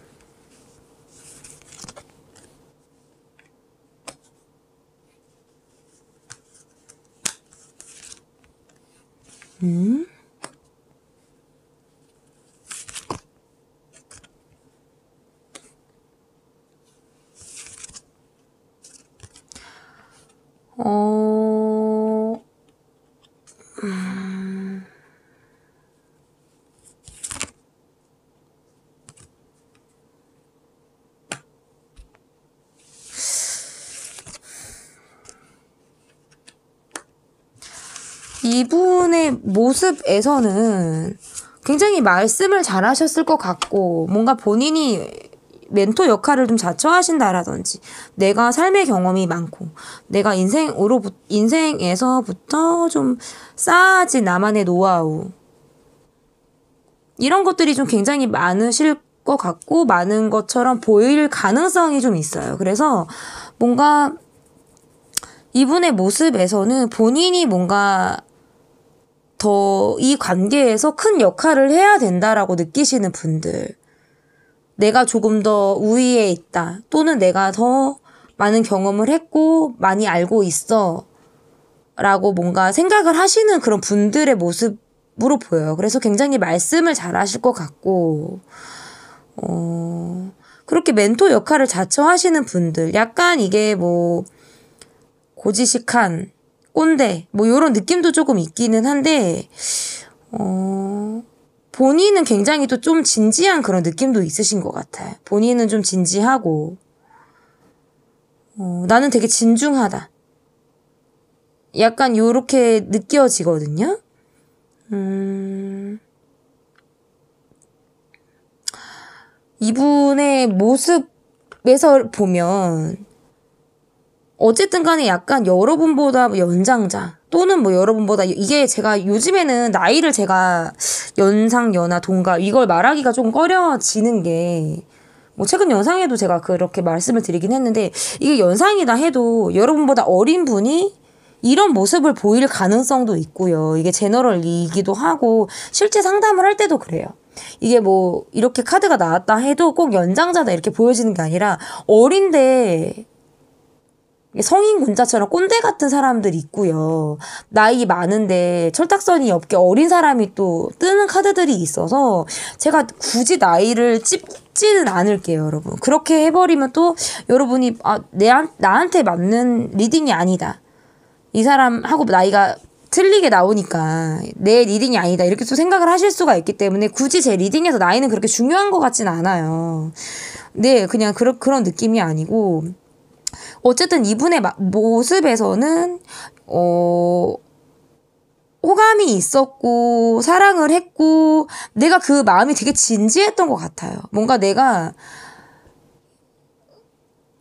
이분의 모습에서는 굉장히 말씀을 잘하셨을 것 같고, 뭔가 본인이 멘토 역할을 좀 자처하신다라든지, 내가 삶의 경험이 많고, 내가 인생에서부터 좀 쌓아진 나만의 노하우, 이런 것들이 좀 굉장히 많으실 것 같고, 많은 것처럼 보일 가능성이 좀 있어요. 그래서 뭔가 이분의 모습에서는 본인이 뭔가 더 이 관계에서 큰 역할을 해야 된다라고 느끼시는 분들, 내가 조금 더 우위에 있다, 또는 내가 더 많은 경험을 했고 많이 알고 있어 라고 뭔가 생각을 하시는 그런 분들의 모습으로 보여요. 그래서 굉장히 말씀을 잘 하실 것 같고, 그렇게 멘토 역할을 자처하시는 분들, 약간 이게 뭐 고지식한 꼰대 뭐 요런 느낌도 조금 있기는 한데, 본인은 굉장히 또 좀 진지한 그런 느낌도 있으신 것 같아요. 본인은 좀 진지하고, 나는 되게 진중하다, 약간 요렇게 느껴지거든요. 이분의 모습에서 보면 어쨌든 간에 약간 여러분보다 연장자, 또는 뭐 여러분보다, 이게 제가 요즘에는 나이를 제가 연상, 연하, 동갑 이걸 말하기가 좀 꺼려지는 게, 뭐 최근 영상에도 제가 그렇게 말씀을 드리긴 했는데, 이게 연상이다 해도 여러분보다 어린 분이 이런 모습을 보일 가능성도 있고요. 이게 제너럴이기도 하고, 실제 상담을 할 때도 그래요. 이게 뭐 이렇게 카드가 나왔다 해도 꼭 연장자다 이렇게 보여지는 게 아니라, 어린데 성인 군자처럼 꼰대 같은 사람들이 있고요. 나이 많은데 철딱서니 없게 어린 사람이 또 뜨는 카드들이 있어서, 제가 굳이 나이를 찝지는 않을게요, 여러분. 그렇게 해버리면 또 여러분이 나한테 맞는 리딩이 아니다, 이 사람하고 나이가 틀리게 나오니까 내 리딩이 아니다, 이렇게 또 생각을 하실 수가 있기 때문에, 굳이 제 리딩에서 나이는 그렇게 중요한 것 같진 않아요. 네, 그냥 그런 느낌이 아니고, 어쨌든 이분의 모습에서는 호감이 있었고 사랑을 했고, 내가 그 마음이 되게 진지했던 것 같아요. 뭔가 내가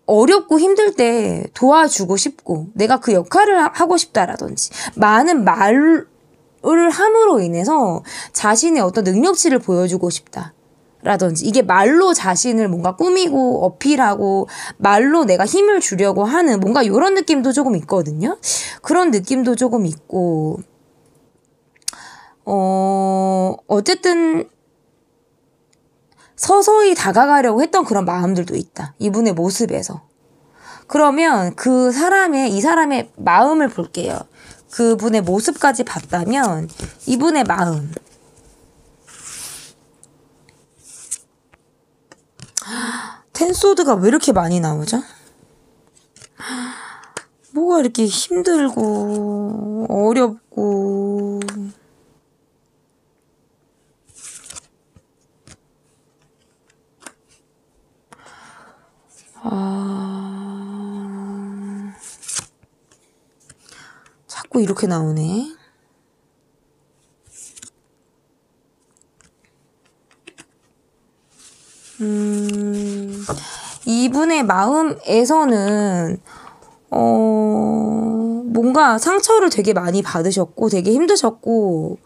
어렵고 힘들 때 도와주고 싶고, 내가 그 역할을 하고 싶다라든지, 많은 말을 함으로 인해서 자신의 어떤 능력치를 보여주고 싶다 라든지, 이게 말로 자신을 뭔가 꾸미고 어필하고 말로 내가 힘을 주려고 하는 뭔가 이런 느낌도 조금 있거든요. 그런 느낌도 조금 있고, 어쨌든 서서히 다가가려고 했던 그런 마음들도 있다, 이분의 모습에서. 그러면 이 사람의 마음을 볼게요. 그분의 모습까지 봤다면 이분의 마음, 텐소드가 왜 이렇게 많이 나오죠? 뭐가 이렇게 힘들고 어렵고, 자꾸 이렇게 나오네. 이분의 마음에서는 뭔가 상처를 되게 많이 받으셨고 되게 힘드셨고,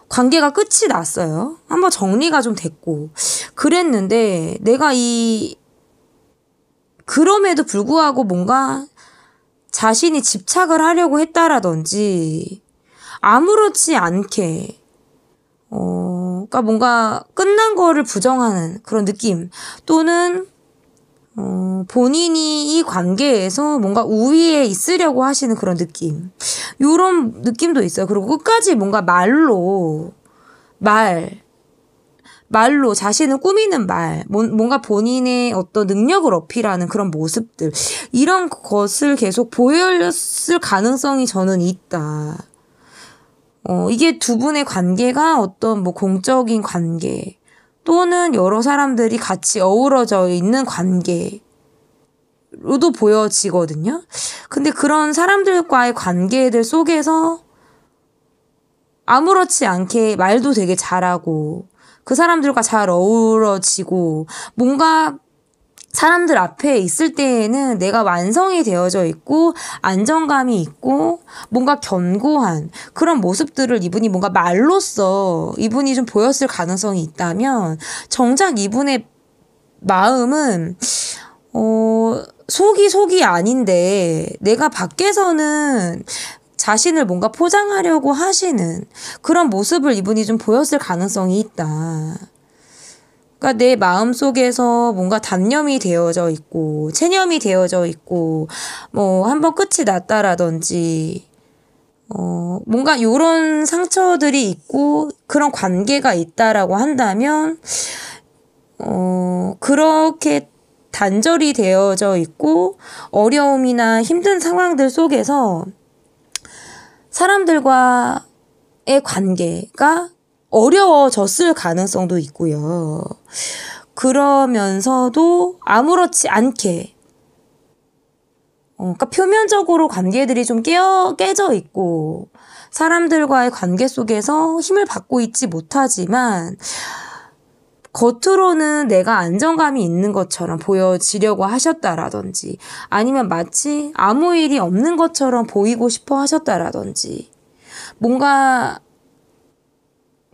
관계가 끝이 났어요. 한번 정리가 좀 됐고 그랬는데, 내가 그럼에도 불구하고 뭔가 자신이 집착을 하려고 했다라든지, 아무렇지 않게 그러니까 뭔가 끝난 거를 부정하는 그런 느낌, 또는 본인이 이 관계에서 뭔가 우위에 있으려고 하시는 그런 느낌, 요런 느낌도 있어요. 그리고 끝까지 뭔가 말로 자신을 꾸미는 뭔가 본인의 어떤 능력을 어필하는 그런 모습들, 이런 것을 계속 보였을 가능성이 저는 있다. 이게 두 분의 관계가 어떤 뭐 공적인 관계, 또는 여러 사람들이 같이 어우러져 있는 관계로도 보여지거든요. 근데 그런 사람들과의 관계들 속에서 아무렇지 않게 말도 되게 잘하고 그 사람들과 잘 어우러지고 뭔가 사람들 앞에 있을 때에는 내가 완성이 되어져 있고 안정감이 있고 뭔가 견고한 그런 모습들을 이분이 뭔가 말로써 이분이 좀 보였을 가능성이 있다면 정작 이분의 마음은 속이 아닌데 내가 밖에서는 자신을 뭔가 포장하려고 하시는 그런 모습을 이분이 좀 보였을 가능성이 있다. 그러니까 내 마음속에서 뭔가 단념이 되어져 있고 체념이 되어져 있고 뭐 한번 끝이 났다라든지 뭔가 요런 상처들이 있고 그런 관계가 있다라고 한다면 그렇게 단절이 되어져 있고 어려움이나 힘든 상황들 속에서 사람들과의 관계가 어려워졌을 가능성도 있고요. 그러면서도 아무렇지 않게 그러니까 표면적으로 관계들이 좀 깨져 있고 사람들과의 관계 속에서 힘을 받고 있지 못하지만 겉으로는 내가 안정감이 있는 것처럼 보여지려고 하셨다라든지 아니면 마치 아무 일이 없는 것처럼 보이고 싶어 하셨다라든지 뭔가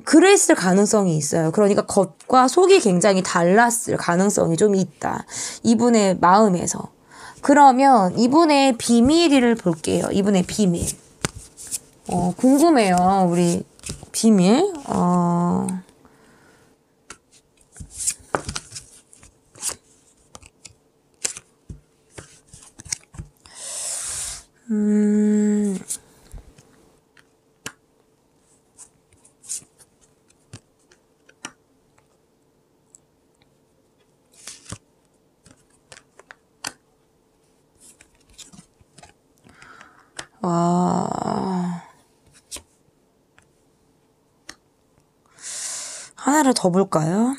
그랬을 가능성이 있어요. 그러니까 겉과 속이 굉장히 달랐을 가능성이 좀 있다. 이분의 마음에서. 그러면 이분의 비밀을 볼게요. 이분의 비밀. 궁금해요. 우리 비밀. 하나를 더 볼까요?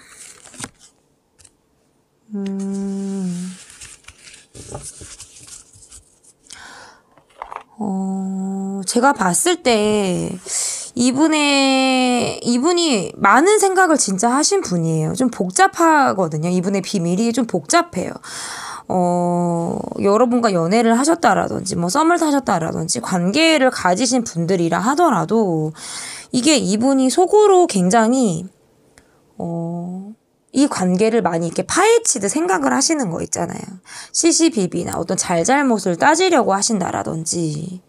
제가 봤을 때 이분이 많은 생각을 진짜 하신 분이에요. 좀 복잡하거든요. 이분의 비밀이 좀 복잡해요. 여러분과 연애를 하셨다라든지, 뭐, 썸을 타셨다라든지, 관계를 가지신 분들이라 하더라도, 이게 이분이 속으로 굉장히, 이 관계를 많이 이렇게 파헤치듯 생각을 하시는 거 있잖아요. 시시비비나 어떤 잘잘못을 따지려고 하신다라든지,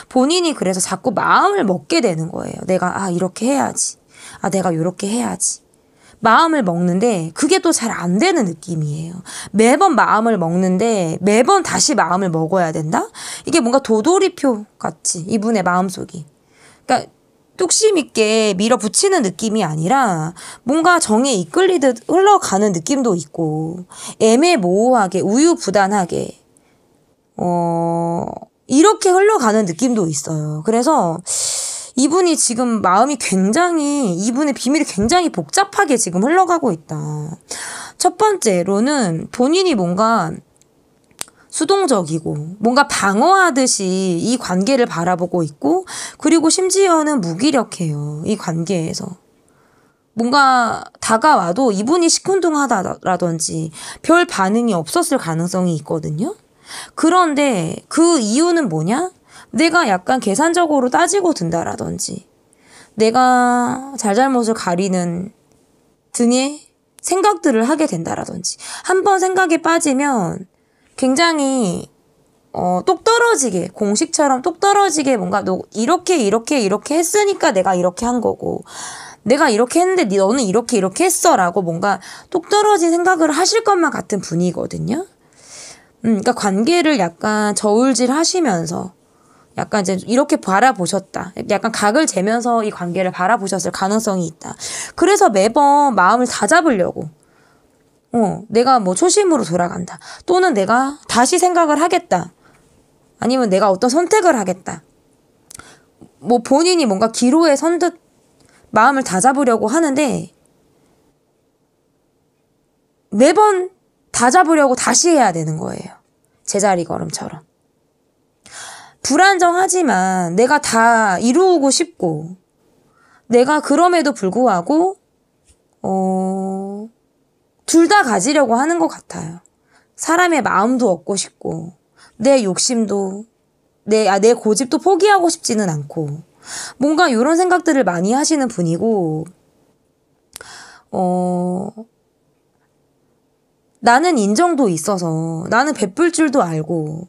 본인이 그래서 자꾸 마음을 먹게 되는 거예요. 내가, 이렇게 해야지. 내가 이렇게 해야지. 마음을 먹는데 그게 또 잘 안 되는 느낌이에요. 매번 마음을 먹는데 매번 다시 마음을 먹어야 된다? 이게 뭔가 도돌이표 같이 이분의 마음속이. 그러니까 뚝심 있게 밀어붙이는 느낌이 아니라 뭔가 정에 이끌리듯 흘러가는 느낌도 있고 애매모호하게 우유부단하게 이렇게 흘러가는 느낌도 있어요. 그래서 이분이 지금 이분의 비밀이 굉장히 복잡하게 지금 흘러가고 있다. 첫 번째로는 본인이 뭔가 수동적이고 뭔가 방어하듯이 이 관계를 바라보고 있고 그리고 심지어는 무기력해요. 이 관계에서. 뭔가 다가와도 이분이 시큰둥하다라든지 별 반응이 없었을 가능성이 있거든요. 그런데 그 이유는 뭐냐? 내가 약간 계산적으로 따지고 든다라든지 내가 잘잘못을 가리는 등의 생각들을 하게 된다라든지 한번 생각에 빠지면 굉장히 똑 떨어지게 공식처럼 똑 떨어지게 뭔가 너 이렇게 했으니까 내가 이렇게 한 거고 내가 이렇게 했는데 너는 이렇게 했어라고 뭔가 똑 떨어진 생각을 하실 것만 같은 분이거든요. 그러니까 관계를 약간 저울질 하시면서 약간 이제 이렇게 바라보셨다. 약간 각을 재면서 이 관계를 바라보셨을 가능성이 있다. 그래서 매번 마음을 다잡으려고. 내가 뭐 초심으로 돌아간다. 또는 내가 다시 생각을 하겠다. 아니면 내가 어떤 선택을 하겠다. 뭐 본인이 뭔가 기로에 선 듯 마음을 다잡으려고 하는데 매번 다잡으려고 다시 해야 되는 거예요. 제자리 걸음처럼. 불안정하지만 내가 다 이루고 싶고 내가 그럼에도 불구하고 둘 다 가지려고 하는 것 같아요. 사람의 마음도 얻고 싶고 내 욕심도 내 고집도 포기하고 싶지는 않고 뭔가 이런 생각들을 많이 하시는 분이고 나는 인정도 있어서 나는 베풀 줄도 알고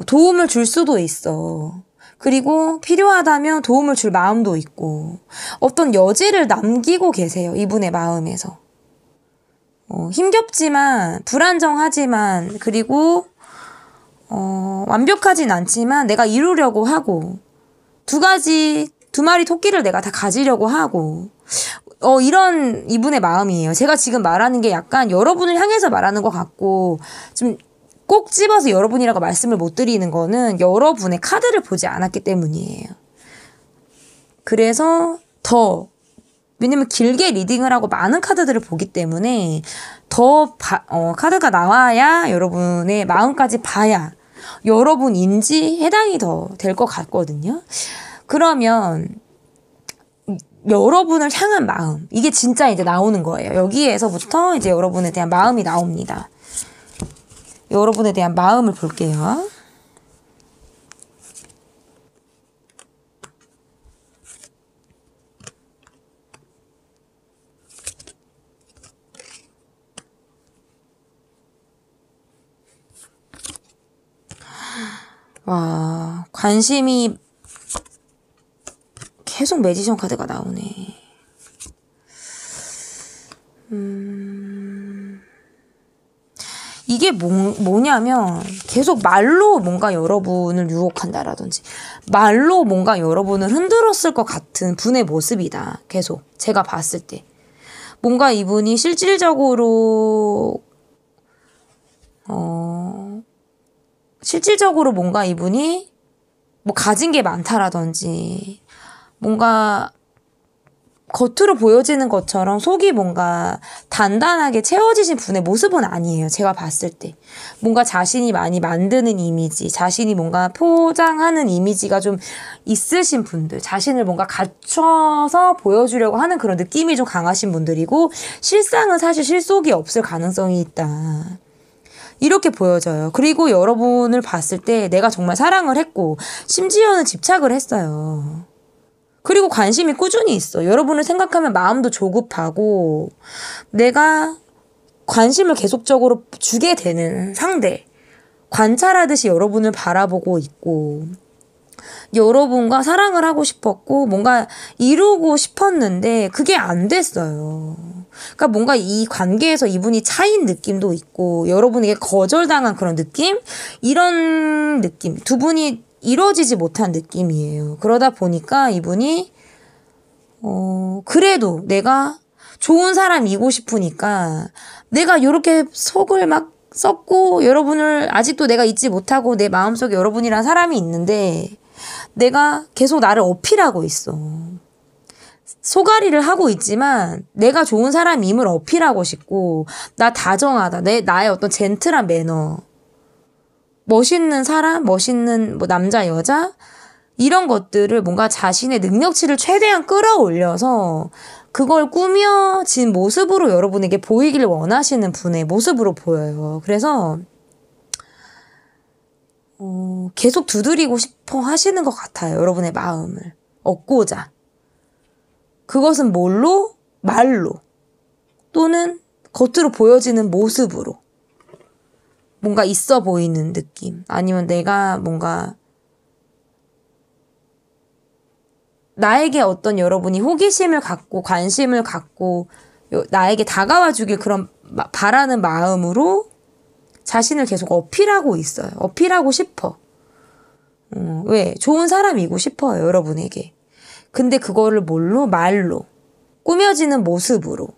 도움을 줄 수도 있어. 그리고 필요하다면 도움을 줄 마음도 있고 어떤 여지를 남기고 계세요. 이분의 마음에서. 힘겹지만 불안정하지만 그리고 완벽하진 않지만 내가 이루려고 하고 두 마리 토끼를 내가 다 가지려고 하고 이런 이분의 마음이에요. 제가 지금 말하는 게 약간 여러분을 향해서 말하는 것 같고 좀 꼭 집어서 여러분이라고 말씀을 못 드리는 거는 여러분의 카드를 보지 않았기 때문이에요. 그래서 왜냐면 길게 리딩을 하고 많은 카드들을 보기 때문에 카드가 나와야 여러분의 마음까지 봐야 여러분인지 해당이 더 될 것 같거든요. 그러면 여러분을 향한 마음, 이게 진짜 이제 나오는 거예요. 여기에서부터 이제 여러분에 대한 마음이 나옵니다. 여러분에 대한 마음을 볼게요. 와, 관심이 계속 매지션 카드가 나오네. 이게 뭐냐면 계속 말로 뭔가 여러분을 유혹한다라든지 말로 뭔가 여러분을 흔들었을 것 같은 분의 모습이다. 계속 제가 봤을 때 뭔가 이분이 실질적으로 뭔가 이분이 뭐 가진 게 많다라든지 뭔가 겉으로 보여지는 것처럼 속이 뭔가 단단하게 채워지신 분의 모습은 아니에요. 제가 봤을 때. 뭔가 자신이 많이 만드는 이미지, 자신이 뭔가 포장하는 이미지가 좀 있으신 분들, 자신을 뭔가 갖춰서 보여주려고 하는 그런 느낌이 좀 강하신 분들이고 실상은 사실 실속이 없을 가능성이 있다. 이렇게 보여져요. 그리고 여러분을 봤을 때 내가 정말 사랑을 했고 심지어는 집착을 했어요. 그리고 관심이 꾸준히 있어. 여러분을 생각하면 마음도 조급하고 내가 관심을 계속적으로 주게 되는 상대. 관찰하듯이 여러분을 바라보고 있고 여러분과 사랑을 하고 싶었고 뭔가 이루고 싶었는데 그게 안 됐어요. 그러니까 뭔가 이 관계에서 이분이 차인 느낌도 있고 여러분에게 거절당한 그런 느낌? 이런 느낌. 두 분이 이루어지지 못한 느낌이에요. 그러다 보니까 이분이 그래도 내가 좋은 사람이고 싶으니까 내가 이렇게 속을 막 썩고 여러분을 아직도 내가 잊지 못하고 내 마음속에 여러분이란 사람이 있는데 내가 계속 나를 어필하고 있어. 소가리를 하고 있지만 내가 좋은 사람임을 어필하고 싶고 나 다정하다. 나의 어떤 젠틀한 매너. 멋있는 사람, 멋있는 뭐 남자, 여자 이런 것들을 뭔가 자신의 능력치를 최대한 끌어올려서 그걸 꾸며진 모습으로 여러분에게 보이길 원하시는 분의 모습으로 보여요. 그래서 계속 두드리고 싶어 하시는 것 같아요. 여러분의 마음을 얻고자. 그것은 뭘로? 말로. 또는 겉으로 보여지는 모습으로. 뭔가 있어 보이는 느낌. 아니면 내가 뭔가 나에게 어떤 여러분이 호기심을 갖고 관심을 갖고 나에게 다가와 주길 그런 바라는 마음으로 자신을 계속 어필하고 있어요. 어필하고 싶어. 왜? 좋은 사람이고 싶어요. 여러분에게. 근데 그거를 뭘로? 말로. 꾸며지는 모습으로.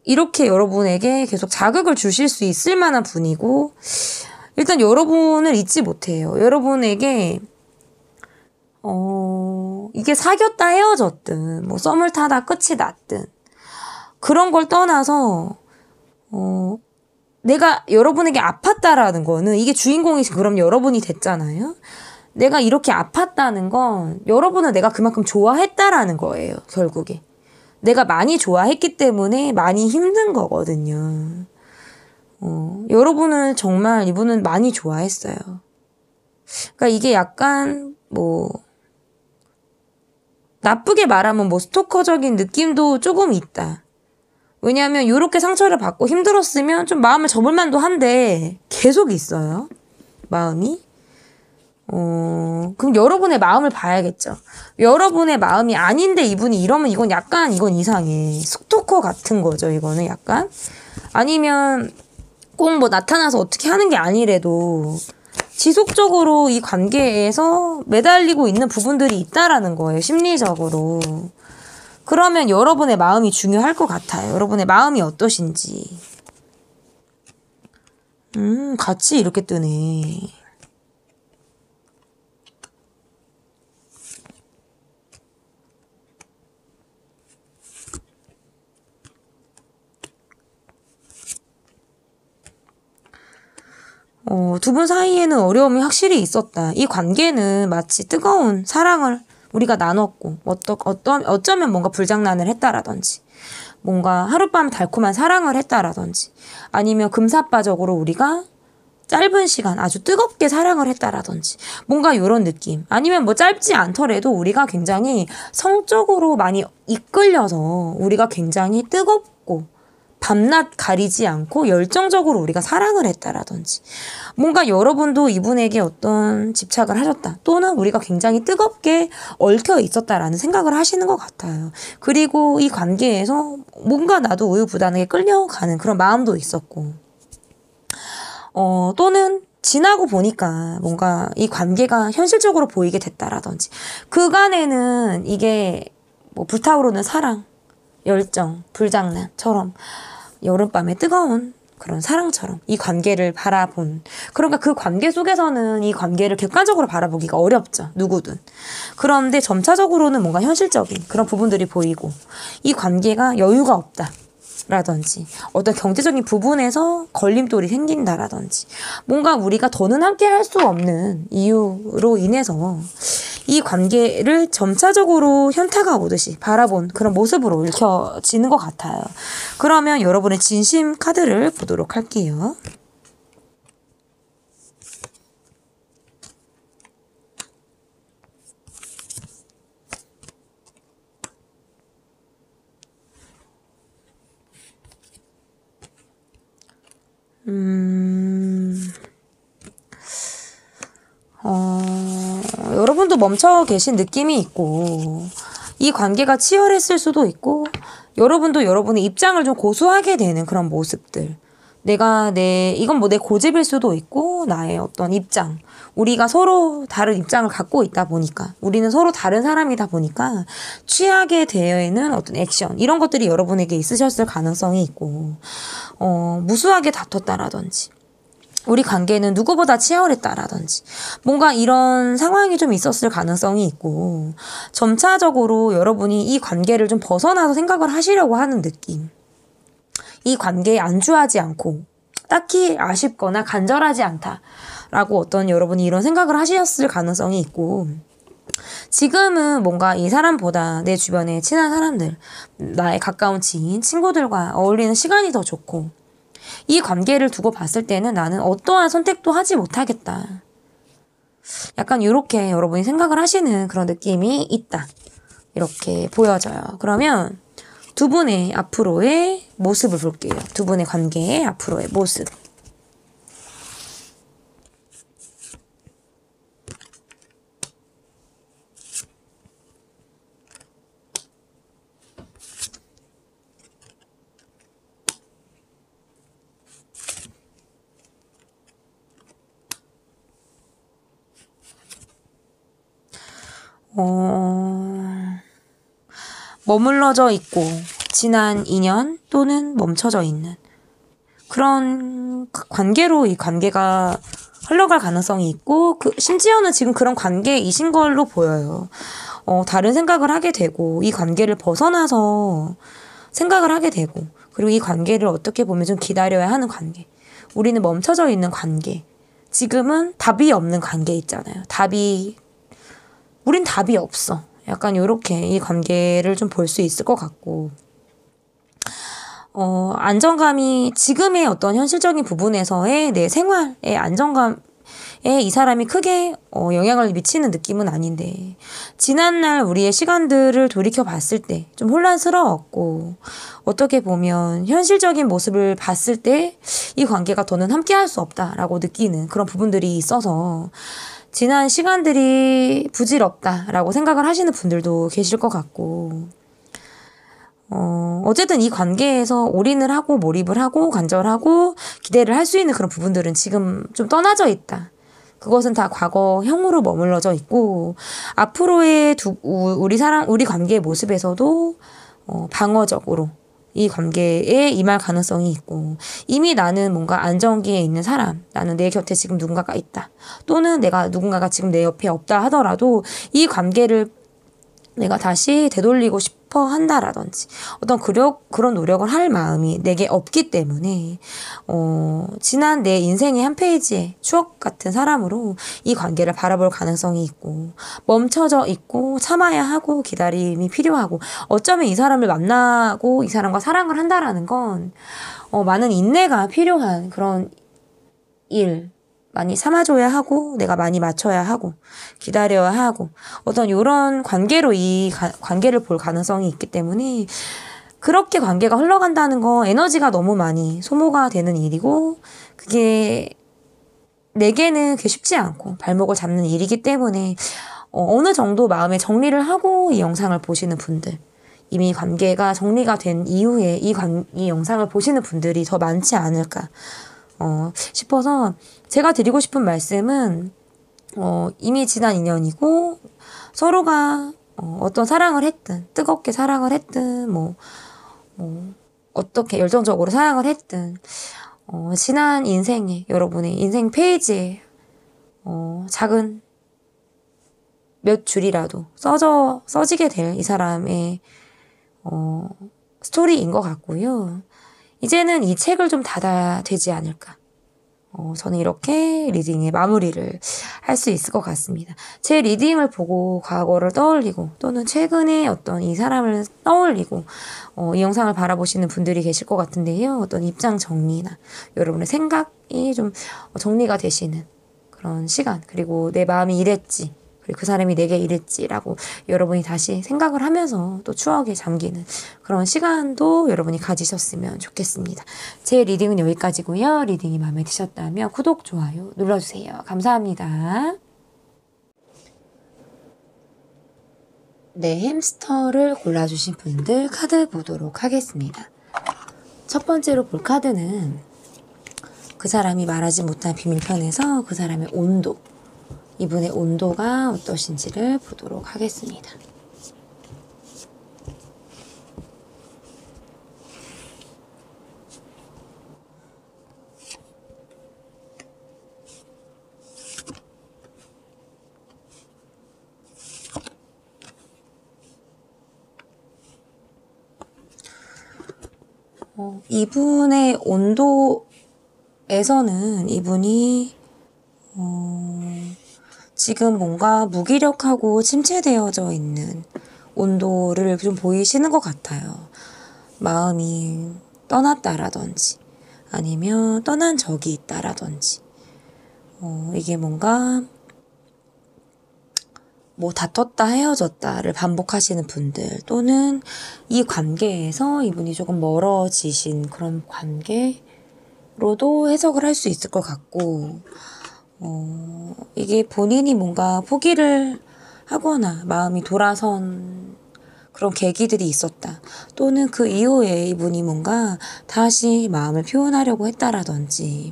이렇게 여러분에게 계속 자극을 주실 수 있을 만한 분이고 일단 여러분을 잊지 못해요. 여러분에게 이게 사귀었다 헤어졌든 뭐 썸을 타다 끝이 났든 그런 걸 떠나서 내가 여러분에게 아팠다라는 거는 이게 주인공이신 그럼 여러분이 됐잖아요. 내가 이렇게 아팠다는 건 여러분은 내가 그만큼 좋아했다라는 거예요, 결국에. 내가 많이 좋아했기 때문에 많이 힘든 거거든요. 여러분을 정말 이분은 많이 좋아했어요. 그러니까 이게 약간 나쁘게 말하면 스토커적인 느낌도 조금 있다. 왜냐하면 이렇게 상처를 받고 힘들었으면 좀 마음을 접을 만도 한데 계속 있어요. 마음이. 그럼 여러분의 마음을 봐야겠죠. 여러분의 마음이 아닌데 이분이 이러면 이건 이상해. 스토커 같은 거죠, 이거는 약간. 아니면 꼭 나타나서 어떻게 하는 게 아니래도 지속적으로 이 관계에서 매달리고 있는 부분들이 있다라는 거예요, 심리적으로. 그러면 여러분의 마음이 중요할 것 같아요. 여러분의 마음이 어떠신지. 같이 이렇게 뜨네. 두 분 사이에는 어려움이 확실히 있었다. 이 관계는 마치 뜨거운 사랑을 우리가 나눴고, 어쩌면 뭔가 불장난을 했다라든지, 뭔가 하룻밤 달콤한 사랑을 했다라든지, 아니면 금사빠적으로 우리가 짧은 시간 아주 뜨겁게 사랑을 했다라든지, 뭔가 이런 느낌. 아니면 짧지 않더라도 우리가 굉장히 성적으로 많이 이끌려서 우리가 굉장히 뜨겁고, 밤낮 가리지 않고 열정적으로 우리가 사랑을 했다라든지, 뭔가 여러분도 이분에게 어떤 집착을 하셨다, 또는 우리가 굉장히 뜨겁게 얽혀 있었다라는 생각을 하시는 것 같아요. 그리고 이 관계에서 뭔가 나도 우유부단하게 끌려가는 그런 마음도 있었고, 또는 지나고 보니까 뭔가 이 관계가 현실적으로 보이게 됐다라든지, 그간에는 이게 불타오르는 사랑, 열정, 불장난처럼 여름밤의 뜨거운 그런 사랑처럼 이 관계를 바라본, 그러니까 그 관계 속에서는 이 관계를 객관적으로 바라보기가 어렵죠, 누구든. 그런데 점차적으로는 뭔가 현실적인 그런 부분들이 보이고, 이 관계가 여유가 없다 라든지, 어떤 경제적인 부분에서 걸림돌이 생긴다라든지, 뭔가 우리가 더는 함께 할 수 없는 이유로 인해서 이 관계를 점차적으로 현타가 오듯이 바라본 그런 모습으로 읽혀지는 것 같아요. 그러면 여러분의 진심 카드를 보도록 할게요. 여러분도 멈춰 계신 느낌이 있고, 이 관계가 치열했을 수도 있고, 여러분도 여러분의 입장을 좀 고수하게 되는 그런 모습들. 이건 내 고집일 수도 있고, 나의 어떤 입장. 우리가 서로 다른 입장을 갖고 있다 보니까, 우리는 서로 다른 사람이다 보니까, 취하게 되어 있는 어떤 액션, 이런 것들이 여러분에게 있으셨을 가능성이 있고, 무수하게 다퉜다라든지, 우리 관계는 누구보다 치열했다라든지, 뭔가 이런 상황이 좀 있었을 가능성이 있고, 점차적으로 여러분이 이 관계를 좀 벗어나서 생각을 하시려고 하는 느낌. 이 관계에 안주하지 않고 딱히 아쉽거나 간절하지 않다라고 여러분이 이런 생각을 하셨을 가능성이 있고, 지금은 뭔가 이 사람보다 내 주변에 친한 사람들, 나의 가까운 지인, 친구들과 어울리는 시간이 더 좋고, 이 관계를 두고 봤을 때는 나는 어떠한 선택도 하지 못하겠다. 약간 이렇게 여러분이 생각을 하시는 그런 느낌이 있다. 이렇게 보여져요. 그러면 두 분의 앞으로의 모습을 볼게요. 두 분의 관계의 앞으로의 모습. 머물러져 있고 지난 인연 또는 멈춰져 있는 그런 관계로 이 관계가 흘러갈 가능성이 있고, 심지어는 지금 그런 관계이신 걸로 보여요. 다른 생각을 하게 되고, 이 관계를 벗어나서 생각을 하게 되고, 그리고 이 관계를 어떻게 보면 좀 기다려야 하는 관계, 우리는 멈춰져 있는 관계, 지금은 답이 없는 관계 있잖아요. 우린 답이 없어. 약간 요렇게 이 관계를 좀 볼 수 있을 것 같고, 안정감이 지금의 어떤 현실적인 부분에서의 내 생활의 안정감에 이 사람이 크게 영향을 미치는 느낌은 아닌데, 지난날 우리의 시간들을 돌이켜 봤을 때 좀 혼란스러웠고, 어떻게 보면 현실적인 모습을 봤을 때 이 관계가 더는 함께 할 수 없다라고 느끼는 그런 부분들이 있어서 지난 시간들이 부질없다라고 생각을 하시는 분들도 계실 것 같고, 어쨌든 이 관계에서 올인을 하고 몰입을 하고 간절하고 기대를 할 수 있는 그런 부분들은 지금 좀 떠나져 있다. 그것은 다 과거형으로 머물러져 있고, 앞으로의 우리 관계의 모습에서도 방어적으로 이 관계에 임할 가능성이 있고, 이미 나는 뭔가 안정기에 있는 사람, 나는 내 곁에 지금 누군가가 있다, 또는 누군가가 지금 내 옆에 없다 하더라도 이 관계를 내가 다시 되돌리고 싶어 한다라든지 어떤 그런 노력을 할 마음이 내게 없기 때문에 지난 내 인생의 한 페이지의 추억 같은 사람으로 이 관계를 바라볼 가능성이 있고, 멈춰져 있고 참아야 하고 기다림이 필요하고, 어쩌면 이 사람을 만나고 이 사람과 사랑을 한다라는 건 많은 인내가 필요한 그런 일, 많이 참아줘야 하고 내가 많이 맞춰야 하고 기다려야 하고, 어떤 이런 관계로 이 관계를 볼 가능성이 있기 때문에, 그렇게 관계가 흘러간다는 건 에너지가 너무 많이 소모가 되는 일이고, 그게 내게는 그게 쉽지 않고 발목을 잡는 일이기 때문에 어느 정도 마음의 정리를 하고 이 영상을 보시는 분들, 이미 관계가 정리가 된 이후에 이 영상을 보시는 분들이 더 많지 않을까 싶어서, 제가 드리고 싶은 말씀은 이미 지난 인연이고 서로가 어떤 사랑을 했든 뜨겁게 사랑을 했든 어떻게 열정적으로 사랑을 했든 지난 인생에, 여러분의 인생 페이지에 작은 몇 줄이라도 써지게 될 이 사람의 스토리인 것 같고요. 이제는 이 책을 좀 닫아야 되지 않을까. 저는 이렇게 리딩의 마무리를 할 수 있을 것 같습니다. 제 리딩을 보고 과거를 떠올리고, 또는 최근에 어떤 이 사람을 떠올리고 이 영상을 바라보시는 분들이 계실 것 같은데요. 어떤 입장 정리나 여러분의 생각이 좀 정리가 되시는 그런 시간, 그리고 내 마음이 이랬지, 그리고 그 사람이 내게 이랬지라고 여러분이 다시 생각을 하면서 또 추억에 잠기는 그런 시간도 여러분이 가지셨으면 좋겠습니다. 제 리딩은 여기까지고요. 리딩이 마음에 드셨다면 구독, 좋아요 눌러주세요. 감사합니다. 네, 햄스터를 골라주신 분들 카드 보도록 하겠습니다. 첫 번째로 볼 카드는 그 사람이 말하지 못한 비밀편에서 그 사람의 온도, 이분의 온도가 어떠신지를 보도록 하겠습니다. 이분의 온도에서는 이분이 지금 뭔가 무기력하고 침체되어져 있는 온도를 좀 보이시는 것 같아요. 마음이 떠났다라든지 아니면 떠난 적이 있다라든지, 이게 뭔가 다퉜다 헤어졌다를 반복하시는 분들, 또는 이 관계에서 이분이 조금 멀어지신 그런 관계로도 해석을 할 수 있을 것 같고, 이게 본인이 뭔가 포기를 하거나 마음이 돌아선 그런 계기들이 있었다, 또는 그 이후에 이분이 뭔가 다시 마음을 표현하려고 했다라든지,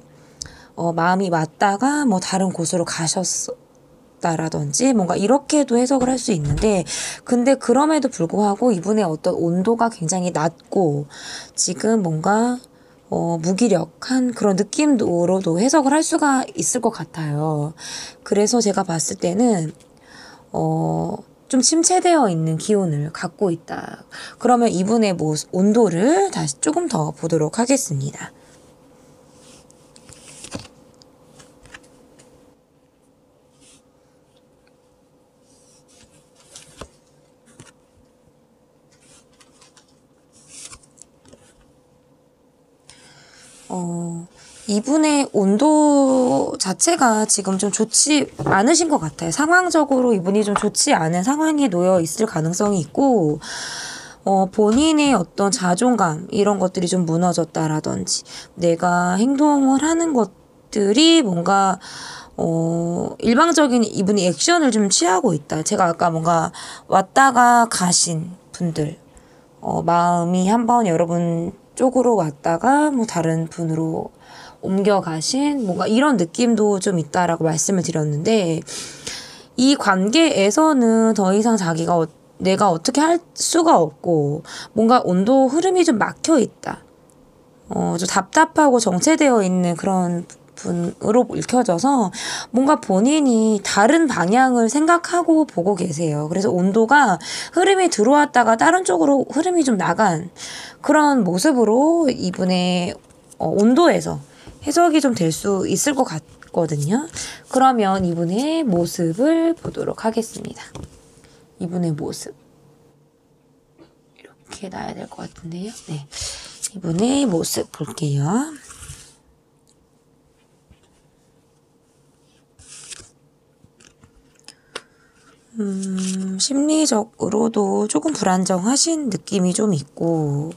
마음이 맞다가 다른 곳으로 가셨다라든지, 뭔가 이렇게도 해석을 할 수 있는데, 근데 그럼에도 불구하고 이분의 어떤 온도가 굉장히 낮고 지금 뭔가 무기력한 그런 느낌으로도 해석을 할 수가 있을 것 같아요. 그래서 제가 봤을 때는 좀 침체되어 있는 기운을 갖고 있다. 그러면 이분의 온도를 다시 조금 더 보도록 하겠습니다. 이분의 온도 자체가 지금 좀 좋지 않으신 것 같아요. 상황적으로 이분이 좀 좋지 않은 상황에 놓여 있을 가능성이 있고, 본인의 어떤 자존감, 이런 것들이 좀 무너졌다라든지, 내가 행동을 하는 것들이 뭔가, 일방적인 이분이 액션을 좀 취하고 있다. 제가 아까 뭔가 왔다가 가신 분들, 마음이 한번 여러분 쪽으로 왔다가 뭐 다른 분으로 옮겨가신 뭔가 이런 느낌도 좀 있다라고 말씀을 드렸는데, 이 관계에서는 더 이상 내가 어떻게 할 수가 없고, 뭔가 온도 흐름이 좀 막혀 있다. 좀 답답하고 정체되어 있는 그런 분으로 읽혀져서 뭔가 본인이 다른 방향을 생각하고 보고 계세요. 그래서 온도가 흐름이 들어왔다가 다른 쪽으로 흐름이 좀 나간 그런 모습으로 이분의 온도에서 해석이 좀 될 수 있을 것 같거든요. 그러면 이분의 모습을 보도록 하겠습니다. 이분의 모습. 이렇게 놔야 될 것 같은데요. 네. 이분의 모습 볼게요. 심리적으로도 조금 불안정하신 느낌이 좀 있고,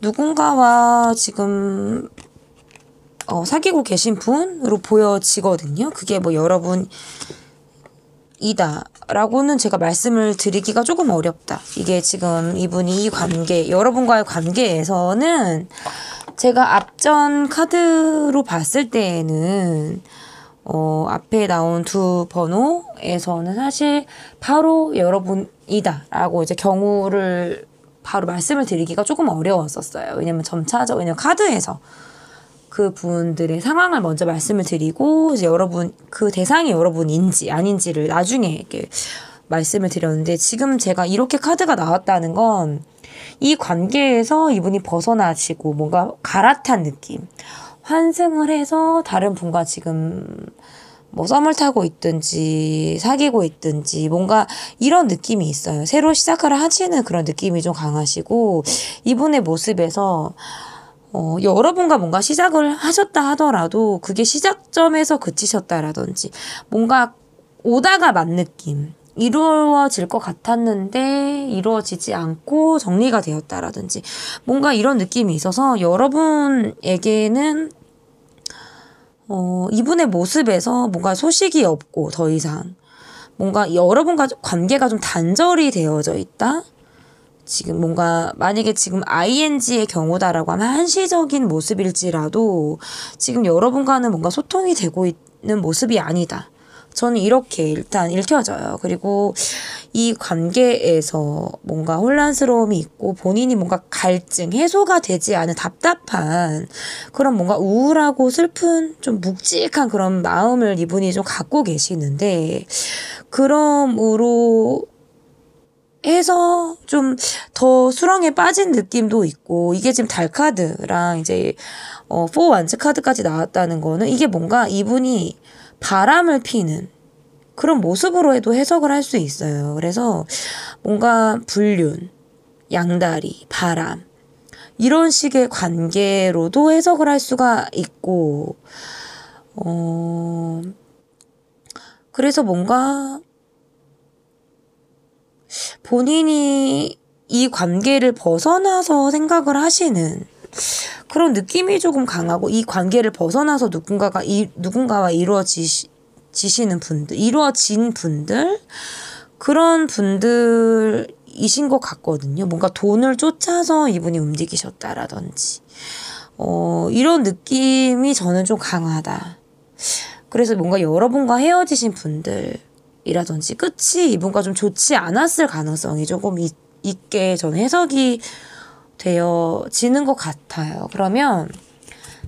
누군가와 지금 사귀고 계신 분으로 보여지거든요. 그게 뭐 여러분이다 라고는 제가 말씀을 드리기가 조금 어렵다. 이게 지금 이분이 이 관계, 여러분과의 관계에서는 제가 앞전 카드로 봤을 때에는 앞에 나온 두 번호에서는 사실 바로 여러분이다 라고 이제 경우를 바로 말씀을 드리기가 조금 어려웠었어요. 왜냐면 카드에서 그 분들의 상황을 먼저 말씀을 드리고, 이제 그 대상이 여러분인지 아닌지를 나중에 이렇게 말씀을 드렸는데, 지금 제가 이렇게 카드가 나왔다는 건 이 관계에서 이분이 벗어나시고 뭔가 갈아탄 느낌, 환승을 해서 다른 분과 지금 뭐 썸을 타고 있든지 사귀고 있든지 뭔가 이런 느낌이 있어요. 새로 시작을 하시는 그런 느낌이 좀 강하시고, 이분의 모습에서 여러분과 뭔가 시작을 하셨다 하더라도 그게 시작점에서 그치셨다라든지, 뭔가 오다가 만 느낌, 이루어질 것 같았는데 이루어지지 않고 정리가 되었다라든지, 뭔가 이런 느낌이 있어서 여러분에게는 이분의 모습에서 뭔가 소식이 없고 더 이상 뭔가 여러분과 관계가 좀 단절이 되어져 있다? 지금 뭔가 만약에 지금 ing의 경우다라고 하면 한시적인 모습일지라도 지금 여러분과는 뭔가 소통이 되고 있는 모습이 아니다. 저는 이렇게 일단 읽혀져요. 그리고 이 관계에서 뭔가 혼란스러움이 있고 본인이 뭔가 갈증, 해소가 되지 않은 답답한 그런 뭔가 우울하고 슬픈 좀 묵직한 그런 마음을 이분이 좀 갖고 계시는데, 그럼으로 해서 좀 더 수렁에 빠진 느낌도 있고, 이게 지금 달카드랑 이제 4 완즈 카드까지 나왔다는 거는 이게 뭔가 이분이 바람을 피는 그런 모습으로 해도 해석을 할 수 있어요. 그래서 뭔가 불륜, 양다리, 바람 이런 식의 관계로도 해석을 할 수가 있고, 그래서 뭔가 본인이 이 관계를 벗어나서 생각을 하시는 그런 느낌이 조금 강하고, 이 관계를 벗어나서 누군가와 이루어진 분들, 그런 분들이신 것 같거든요. 뭔가 돈을 쫓아서 이분이 움직이셨다라든지, 이런 느낌이 저는 좀 강하다. 그래서 뭔가 여러분과 헤어지신 분들이라든지 끝이 이분과 좀 좋지 않았을 가능성이 조금 있게 저는 해석이 되어지는 것 같아요. 그러면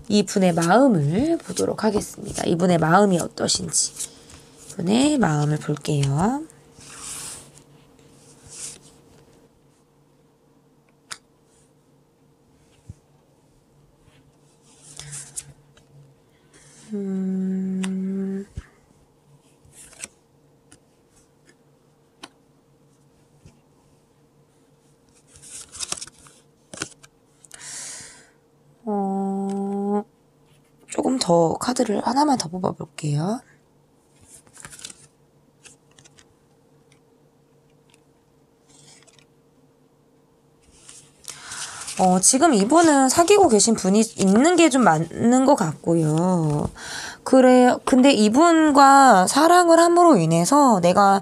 이분의 마음을 보도록 하겠습니다. 이분의 마음이 어떠신지. 이분의 마음을 볼게요. 더 카드를 하나만 더 뽑아볼게요. 지금 이분은 사귀고 계신 분이 있는 게 좀 맞는 것 같고요. 근데 이분과 사랑을 함으로 인해서 내가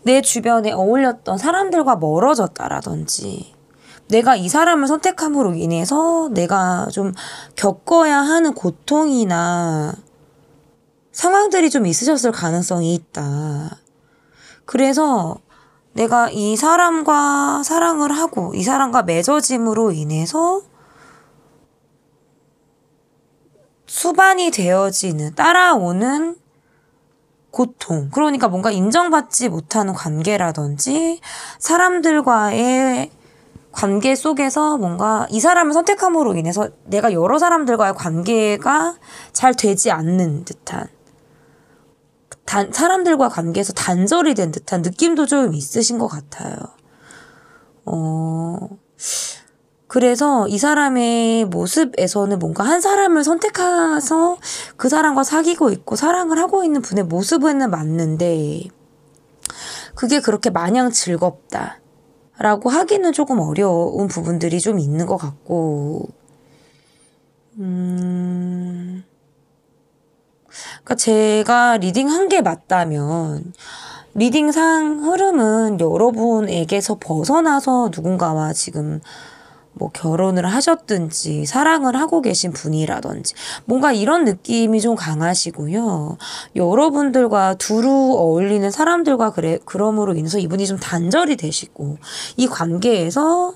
내 주변에 어울렸던 사람들과 멀어졌다라든지, 내가 이 사람을 선택함으로 인해서 내가 좀 겪어야 하는 고통이나 상황들이 좀 있으셨을 가능성이 있다. 그래서 내가 이 사람과 사랑을 하고 이 사람과 맺어짐으로 인해서 수반이 되어지는, 따라오는 고통. 그러니까 뭔가 인정받지 못하는 관계라든지 사람들과의 관계 속에서 뭔가 이 사람을 선택함으로 인해서 내가 여러 사람들과의 관계가 잘 되지 않는 듯한, 사람들과 관계에서 단절이 된 듯한 느낌도 좀 있으신 것 같아요. 그래서 이 사람의 모습에서는 뭔가 한 사람을 선택해서 그 사람과 사귀고 있고 사랑을 하고 있는 분의 모습은 맞는데, 그게 그렇게 마냥 즐겁다 라고 하기는 조금 어려운 부분들이 좀 있는 것 같고, 그러니까 제가 리딩한 게 맞다면 리딩상 흐름은 여러분에게서 벗어나서 누군가와 지금 뭐 결혼을 하셨든지 사랑을 하고 계신 분이라든지 뭔가 이런 느낌이 좀 강하시고요. 여러분들과 두루 어울리는 사람들과 그럼으로 인해서 이분이 좀 단절이 되시고, 이 관계에서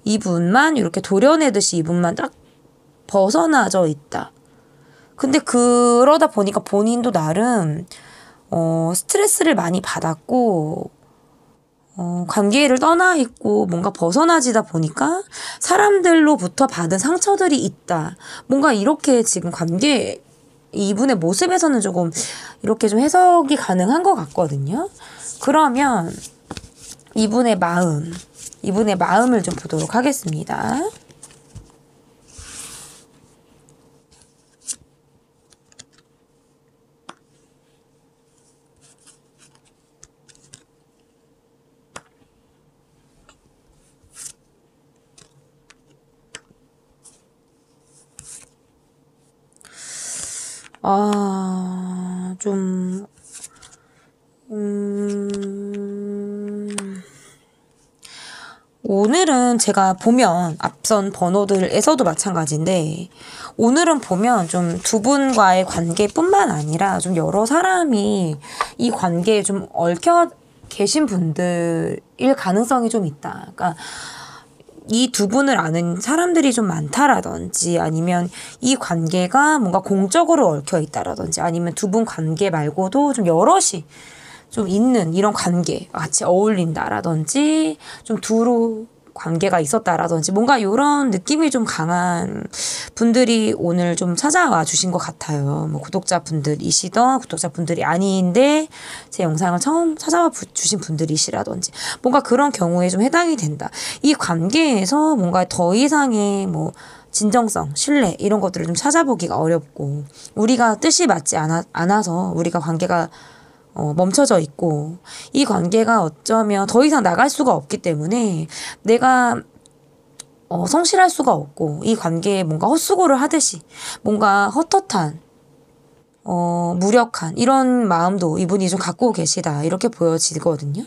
이분만 이렇게 도려내듯이 이분만 딱 벗어나져 있다. 근데 그러다 보니까 본인도 나름 스트레스를 많이 받았고 관계를 떠나 있고 뭔가 벗어나지다 보니까 사람들로부터 받은 상처들이 있다. 뭔가 이렇게 지금 이분의 모습에서는 조금 이렇게 좀 해석이 가능한 것 같거든요. 그러면 이분의 마음을 좀 보도록 하겠습니다. 오늘은 제가 보면 앞선 번호들에서도 마찬가지인데, 오늘은 보면 좀 두 분과의 관계뿐만 아니라 좀 여러 사람이 이 관계에 좀 얽혀 계신 분들일 가능성이 좀 있다. 그러니까 이 두 분을 아는 사람들이 좀 많다라든지, 아니면 이 관계가 뭔가 공적으로 얽혀 있다라든지, 아니면 두 분 관계 말고도 좀 여럿이 좀 있는 이런 관계, 같이 어울린다라든지 좀 두루 관계가 있었다라든지 뭔가 이런 느낌이 좀 강한 분들이 오늘 좀 찾아와 주신 것 같아요. 뭐 구독자분들이시던 구독자분들이 아닌데 제 영상을 처음 찾아와 주신 분들이시라든지 뭔가 그런 경우에 좀 해당이 된다. 이 관계에서 뭔가 더 이상의 뭐 진정성, 신뢰 이런 것들을 좀 찾아보기가 어렵고, 우리가 뜻이 맞지 않아서 우리가 관계가 멈춰져 있고, 이 관계가 어쩌면 더 이상 나갈 수가 없기 때문에 내가 성실할 수가 없고, 이 관계에 뭔가 헛수고를 하듯이 뭔가 헛헛한 무력한 이런 마음도 이분이 좀 갖고 계시다, 이렇게 보여지거든요.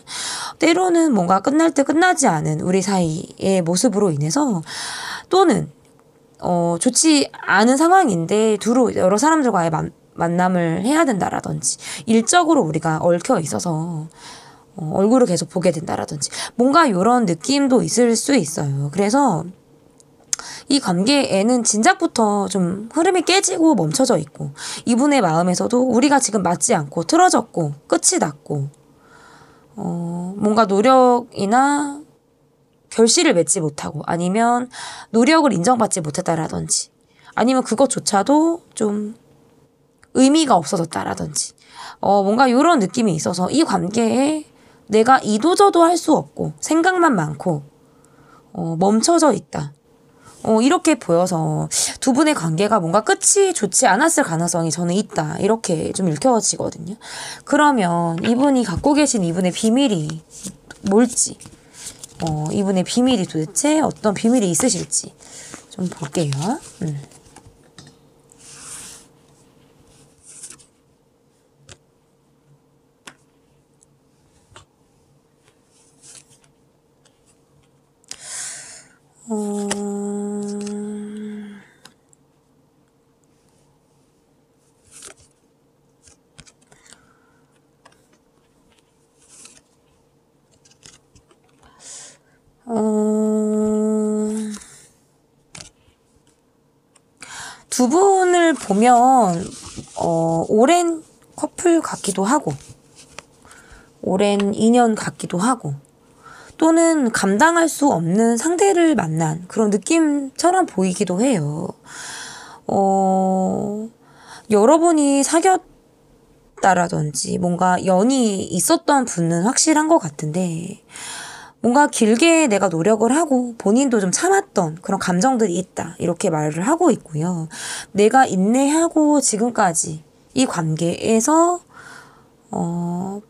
때로는 뭔가 끝날 때 끝나지 않은 우리 사이의 모습으로 인해서, 또는 좋지 않은 상황인데 두루 여러 사람들과의 만남을 해야 된다라든지, 일적으로 우리가 얽혀 있어서 얼굴을 계속 보게 된다라든지 뭔가 이런 느낌도 있을 수 있어요. 그래서 이 관계에는 진작부터 좀 흐름이 깨지고 멈춰져 있고, 이분의 마음에서도 우리가 지금 맞지 않고 틀어졌고 끝이 났고 뭔가 노력이나 결실을 맺지 못하고, 아니면 노력을 인정받지 못했다라든지, 아니면 그것조차도 좀 의미가 없어졌다라든지 뭔가 이런 느낌이 있어서 이 관계에 내가 이도저도 할 수 없고 생각만 많고 멈춰져 있다. 이렇게 보여서 두 분의 관계가 뭔가 끝이 좋지 않았을 가능성이 저는 있다. 이렇게 좀 읽혀지거든요. 그러면 이분이 갖고 계신 이분의 비밀이 뭘지, 이분의 비밀이 도대체 어떤 비밀이 있으실지 좀 볼게요. 두 분을 보면 오랜 커플 같기도 하고 오랜 인연 같기도 하고 또는 감당할 수 없는 상대를 만난 그런 느낌처럼 보이기도 해요. 여러분이 사귀었다라든지 뭔가 연이 있었던 분은 확실한 것 같은데 뭔가 길게 내가 노력을 하고 본인도 좀 참았던 그런 감정들이 있다. 이렇게 말을 하고 있고요. 내가 인내하고 지금까지 이 관계에서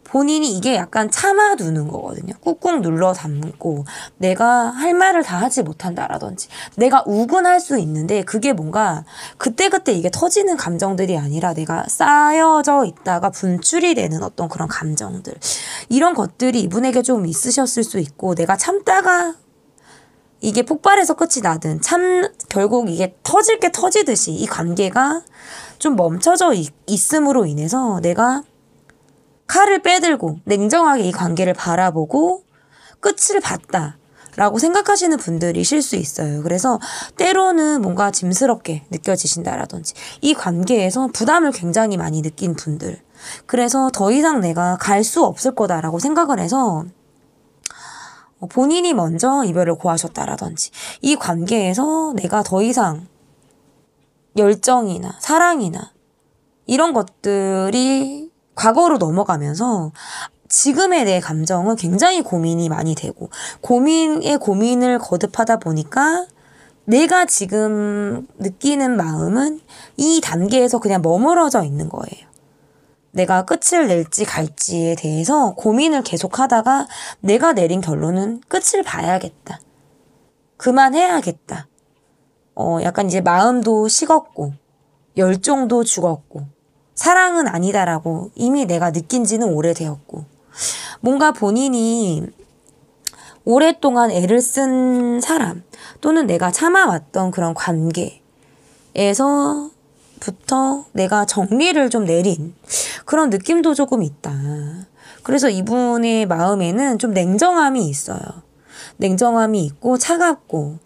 본인이 이게 약간 참아두는 거거든요. 꾹꾹 눌러 담고 내가 할 말을 다 하지 못한다라든지 내가 우군할 수 있는데 그게 뭔가 그때그때 이게 터지는 감정들이 아니라 내가 쌓여져 있다가 분출이 되는 어떤 그런 감정들, 이런 것들이 이분에게 좀 있으셨을 수 있고, 내가 참다가 이게 폭발해서 끝이 나든 결국 이게 터질 게 터지듯이 이 관계가 좀 멈춰져 있음으로 인해서 내가 칼을 빼들고 냉정하게 이 관계를 바라보고 끝을 봤다라고 생각하시는 분들이실 수 있어요. 그래서 때로는 뭔가 짐스럽게 느껴지신다라든지 이 관계에서 부담을 굉장히 많이 느낀 분들, 그래서 더 이상 내가 갈 수 없을 거다라고 생각을 해서 본인이 먼저 이별을 고하셨다라든지 이 관계에서 내가 더 이상 열정이나 사랑이나 이런 것들이 과거로 넘어가면서 지금의 내 감정은 굉장히 고민이 많이 되고 고민을 거듭하다 보니까 내가 지금 느끼는 마음은 이 단계에서 그냥 머무러져 있는 거예요. 내가 끝을 낼지 갈지에 대해서 고민을 계속하다가 내가 내린 결론은 끝을 봐야겠다. 그만해야겠다. 약간 이제 마음도 식었고 열정도 죽었고 사랑은 아니다라고 이미 내가 느낀 지는 오래되었고, 뭔가 본인이 오랫동안 애를 쓴 사람 또는 내가 참아왔던 그런 관계에서부터 내가 정리를 좀 내린 그런 느낌도 조금 있다. 그래서 이분의 마음에는 좀 냉정함이 있어요. 냉정함이 있고 차갑고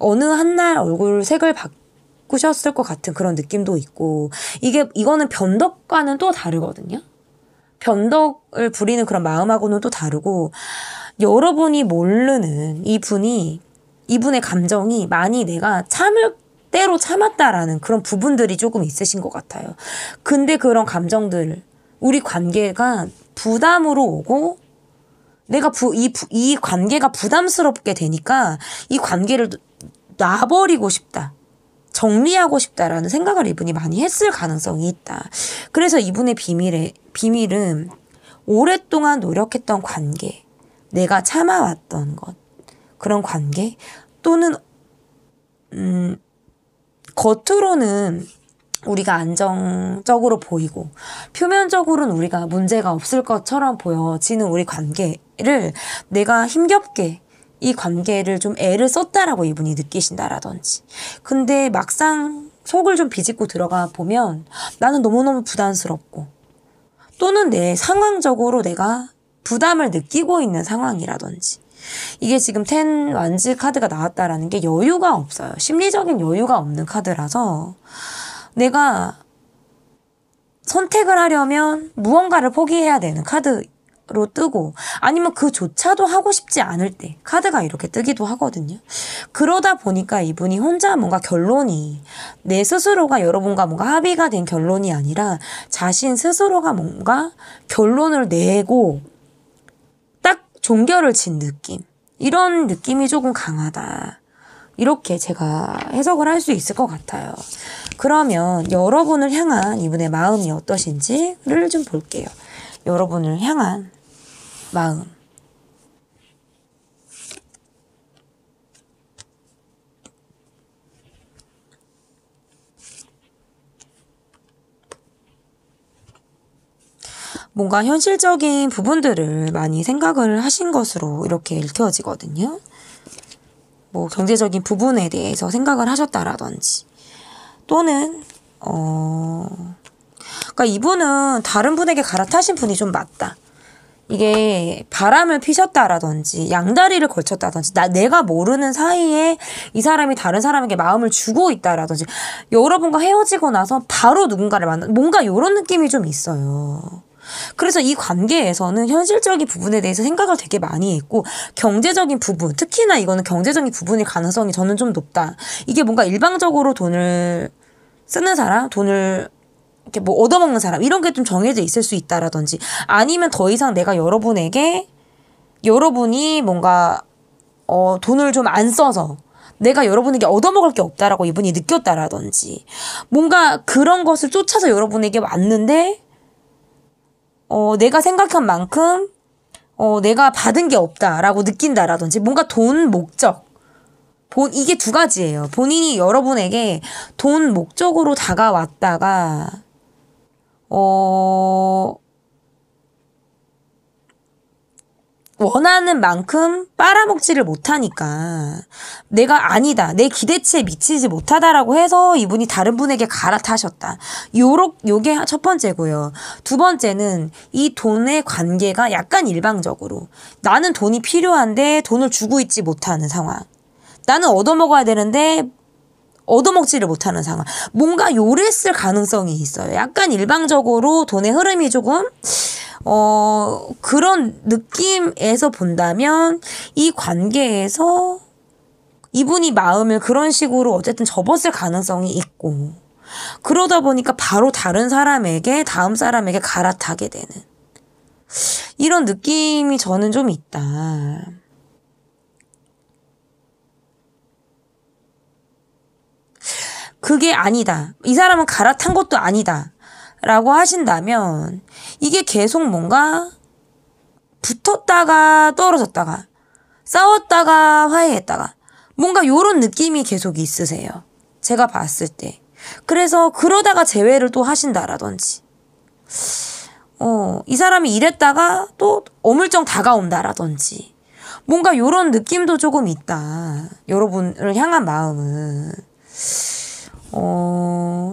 어느 한날 얼굴 색을 바꾸셨을 것 같은 그런 느낌도 있고, 이거는 변덕과는 또 다르거든요. 변덕을 부리는 그런 마음하고는 또 다르고, 여러분이 모르는 이분의 감정이 많이 내가 참을 때로 참았다라는 그런 부분들이 조금 있으신 것 같아요. 근데 그런 감정들, 우리 관계가 부담으로 오고 내가 이 관계가 부담스럽게 되니까 이 관계를 놔버리고 싶다. 정리하고 싶다라는 생각을 이분이 많이 했을 가능성이 있다. 그래서 이분의 비밀은 오랫동안 노력했던 관계, 내가 참아왔던 것, 그런 관계, 또는 겉으로는 우리가 안정적으로 보이고 표면적으로는 우리가 문제가 없을 것처럼 보여지는 우리 관계를 내가 힘겹게 이 관계를 좀 애를 썼다라고 이분이 느끼신다라든지, 근데 막상 속을 좀 비집고 들어가 보면 나는 너무너무 부담스럽고 또는 내 상황적으로 내가 부담을 느끼고 있는 상황이라든지, 이게 지금 10 완즈 카드가 나왔다라는 게 여유가 없어요. 심리적인 여유가 없는 카드라서 내가 선택을 하려면 무언가를 포기해야 되는 카드로 뜨고, 아니면 그조차도 하고 싶지 않을 때 카드가 이렇게 뜨기도 하거든요. 그러다 보니까 이분이 혼자 뭔가 결론이, 내 스스로가 여러분과 뭔가 합의가 된 결론이 아니라 자신 스스로가 뭔가 결론을 내고 딱 종결을 진 느낌, 이런 느낌이 조금 강하다. 이렇게 제가 해석을 할 수 있을 것 같아요. 그러면 여러분을 향한 이분의 마음이 어떠신지를 좀 볼게요. 여러분을 향한 마음. 뭔가 현실적인 부분들을 많이 생각을 하신 것으로 이렇게 읽혀지거든요. 뭐 경제적인 부분에 대해서 생각을 하셨다라든지 또는 그러니까 이분은 다른 분에게 갈아타신 분이 좀 맞다. 이게 바람을 피셨다라든지 양다리를 걸쳤다든지 내가 모르는 사이에 이 사람이 다른 사람에게 마음을 주고 있다라든지 여러분과 헤어지고 나서 바로 누군가를 뭔가 이런 느낌이 좀 있어요. 그래서 이 관계에서는 현실적인 부분에 대해서 생각을 되게 많이 했고 경제적인 부분, 특히나 이거는 경제적인 부분일 가능성이 저는 좀 높다. 이게 뭔가 일방적으로 돈을 쓰는 사람, 돈을 이렇게 뭐 얻어먹는 사람 이런 게 좀 정해져 있을 수 있다라든지 아니면 더 이상 내가 여러분이 뭔가 돈을 좀 안 써서 내가 여러분에게 얻어먹을 게 없다라고 이분이 느꼈다라든지 뭔가 그런 것을 쫓아서 여러분에게 왔는데 내가 생각한 만큼 내가 받은 게 없다라고 느낀다라든지 뭔가 돈 목적 이게 두 가지예요. 본인이 여러분에게 돈 목적으로 다가왔다가 원하는 만큼 빨아먹지를 못하니까 내가 아니다. 내 기대치에 미치지 못하다라고 해서 이분이 다른 분에게 갈아타셨다. 요게 첫 번째고요. 두 번째는 이 돈의 관계가 약간 일방적으로 나는 돈이 필요한데 돈을 주고 있지 못하는 상황. 나는 얻어먹어야 되는데 얻어먹지를 못하는 상황. 뭔가 요랬을 가능성이 있어요. 약간 일방적으로 돈의 흐름이 조금 그런 느낌에서 본다면 이 관계에서 이분이 마음을 그런 식으로 어쨌든 접었을 가능성이 있고 그러다 보니까 바로 다른 사람에게 다음 사람에게 갈아타게 되는 이런 느낌이 저는 좀 있다. 그게 아니다. 이 사람은 갈아탄 것도 아니다. 라고 하신다면 이게 계속 뭔가 붙었다가 떨어졌다가 싸웠다가 화해했다가 뭔가 요런 느낌이 계속 있으세요. 제가 봤을 때. 그래서 그러다가 재회를 또 하신다라든지 이 사람이 이랬다가 또 어물쩡 다가온다라든지 뭔가 요런 느낌도 조금 있다. 여러분을 향한 마음은.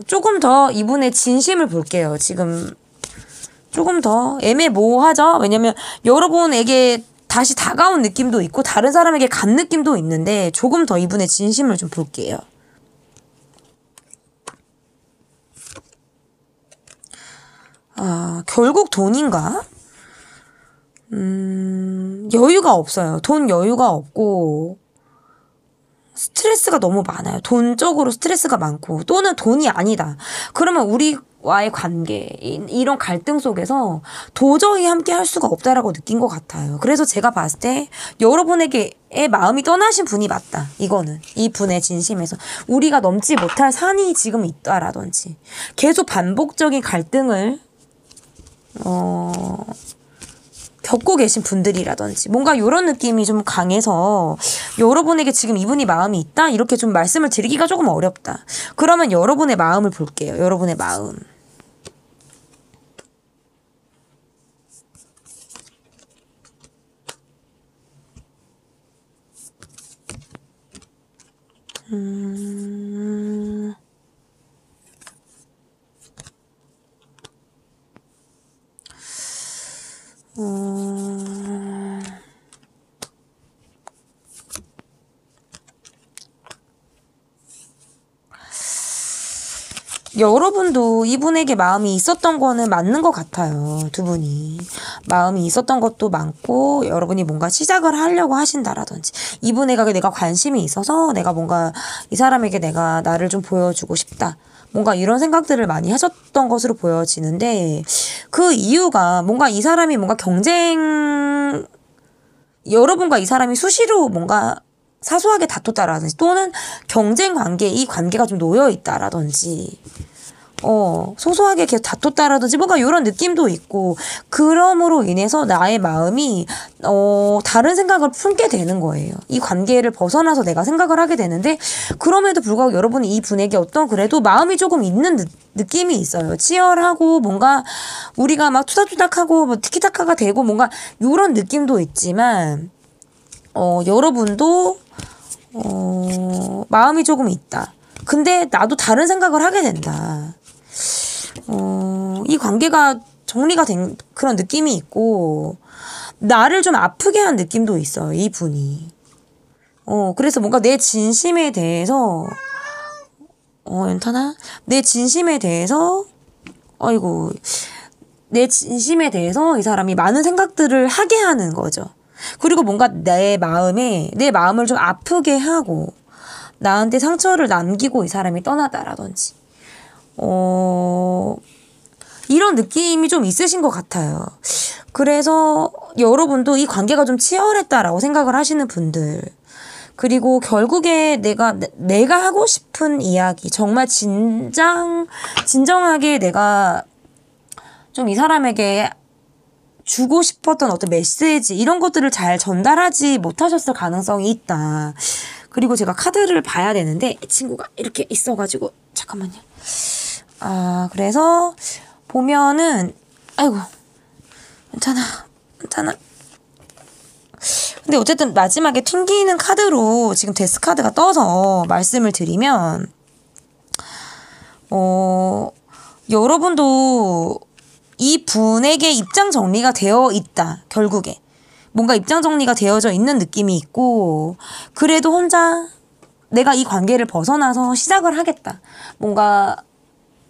조금 더 이분의 진심을 볼게요. 지금 조금 더 애매모호하죠? 왜냐면 여러분에게 다시 다가온 느낌도 있고 다른 사람에게 간 느낌도 있는데 조금 더 이분의 진심을 좀 볼게요. 결국 돈인가? 여유가 없어요. 돈 여유가 없고 스트레스가 너무 많아요. 돈적으로 스트레스가 많고 또는 돈이 아니다. 그러면 우리와의 관계 이런 갈등 속에서 도저히 함께 할 수가 없다라고 느낀 것 같아요. 그래서 제가 봤을 때 여러분에게의 마음이 떠나신 분이 맞다. 이거는 이 분의 진심에서 우리가 넘지 못할 산이 지금 있다라든지 계속 반복적인 갈등을 겪고 계신 분들이라든지 뭔가 이런 느낌이 좀 강해서 여러분에게 지금 이분이 마음이 있다? 이렇게 좀 말씀을 드리기가 조금 어렵다. 그러면 여러분의 마음을 볼게요. 여러분의 마음. 여러분도 이분에게 마음이 있었던 거는 맞는 것 같아요. 두 분이. 마음이 있었던 것도 많고 여러분이 뭔가 시작을 하려고 하신다라든지 이분에게 내가 관심이 있어서 내가 뭔가 이 사람에게 내가 나를 좀 보여주고 싶다. 뭔가 이런 생각들을 많이 하셨던 것으로 보여지는데 그 이유가 뭔가 이 사람이 뭔가 여러분과 이 사람이 수시로 뭔가 사소하게 다퉜다라든지 또는 경쟁 관계, 이 관계가 좀 놓여 있다라든지 소소하게 계속 다퉜다라든지 뭔가 이런 느낌도 있고, 그럼으로 인해서 나의 마음이 다른 생각을 품게 되는 거예요. 이 관계를 벗어나서 내가 생각을 하게 되는데, 그럼에도 불구하고 여러분이 이 분에게 어떤 그래도 마음이 조금 있는 느낌이 있어요. 치열하고 뭔가 우리가 막 투닥투닥하고 뭐 티키타카가 되고 뭔가 이런 느낌도 있지만 여러분도 마음이 조금 있다. 근데 나도 다른 생각을 하게 된다. 이 관계가 정리가 된 그런 느낌이 있고, 나를 좀 아프게 한 느낌도 있어요, 이 분이. 그래서 뭔가 내 진심에 대해서, 연탄아? 내 진심에 대해서, 내 진심에 대해서 이 사람이 많은 생각들을 하게 하는 거죠. 그리고 뭔가 내 마음을 좀 아프게 하고, 나한테 상처를 남기고 이 사람이 떠나다라든지, 이런 느낌이 좀 있으신 것 같아요. 그래서 여러분도 이 관계가 좀 치열했다라고 생각을 하시는 분들, 그리고 결국에 내가 하고 싶은 이야기, 정말 진정하게 내가 좀 이 사람에게 주고 싶었던 어떤 메시지, 이런 것들을 잘 전달하지 못하셨을 가능성이 있다. 그리고 제가 카드를 봐야 되는데 이 친구가 이렇게 있어가지고 잠깐만요. 그래서 보면은 아이고 괜찮아. 근데 어쨌든 마지막에 튕기는 카드로 지금 데스 카드가 떠서 말씀을 드리면, 여러분도 이 분에게 입장 정리가 되어 있다. 결국에 뭔가 입장 정리가 되어져 있는 느낌이 있고, 그래도 혼자 내가 이 관계를 벗어나서 시작을 하겠다. 뭔가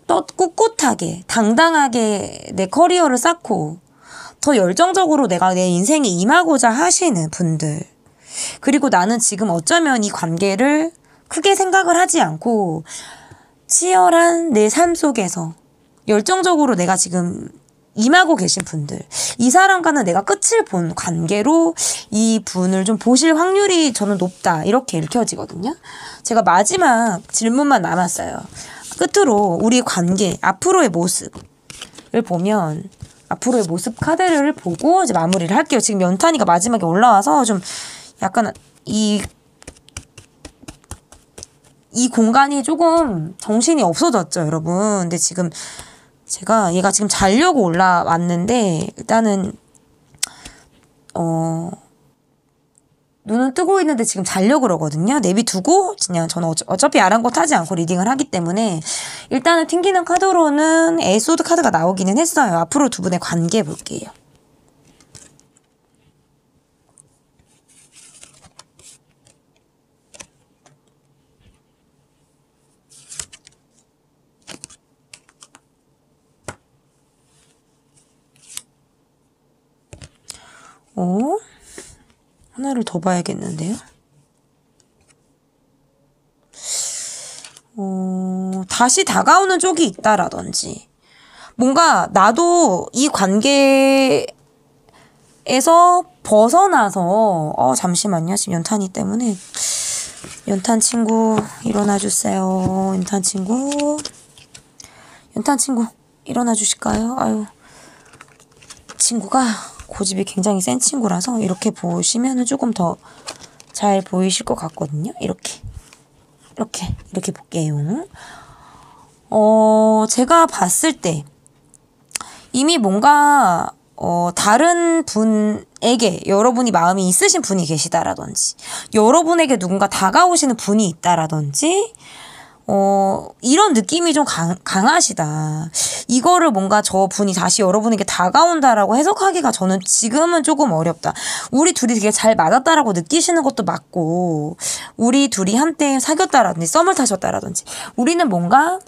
또 꿋꿋하게 당당하게 내 커리어를 쌓고 더 열정적으로 내가 내 인생에 임하고자 하시는 분들, 그리고 나는 지금 어쩌면 이 관계를 크게 생각을 하지 않고 치열한 내 삶 속에서 열정적으로 내가 지금 임하고 계신 분들, 이 사람과는 내가 끝을 본 관계로 이 분을 좀 보실 확률이 저는 높다, 이렇게 읽혀지거든요. 제가 마지막 질문만 남았어요. 끝으로 우리 관계 앞으로의 모습을 보면, 앞으로의 모습 카드를 보고 이제 마무리를 할게요. 지금 연탄이가 마지막에 올라와서 좀 약간 이 공간이 조금 정신이 없어졌죠, 여러분. 근데 지금 얘가 지금 자려고 올라왔는데, 일단은 눈은 뜨고 있는데 지금 자려고 그러거든요. 내비두고 그냥 저는 어차피 아랑곳하지 않고 리딩을 하기 때문에, 일단은 튕기는 카드로는 에소드 카드가 나오기는 했어요. 앞으로 두 분의 관계 볼게요. 하나를 더 봐야겠는데요. 다시 다가오는 쪽이 있다라든지, 뭔가 나도 이 관계에서 벗어나서, 잠시만요. 지금 연탄이 때문에. 연탄 친구 일어나 주세요. 연탄 친구 일어나 주실까요? 아유, 친구가 고집이 굉장히 센 친구라서 이렇게 보시면은 조금 더 잘 보이실 것 같거든요. 이렇게 볼게요. 제가 봤을 때 이미 뭔가 다른 분에게 여러분이 마음이 있으신 분이 계시다라든지, 여러분에게 누군가 다가오시는 분이 있다라든지, 이런 느낌이 좀 강하시다. 이거를 뭔가 저 분이 다시 여러분에게 다가온다라고 해석하기가 저는 지금은 조금 어렵다. 우리 둘이 되게 잘 맞았다라고 느끼시는 것도 맞고, 우리 둘이 한때 사귀었다라든지 썸을 타셨다라든지, 우리는 뭔가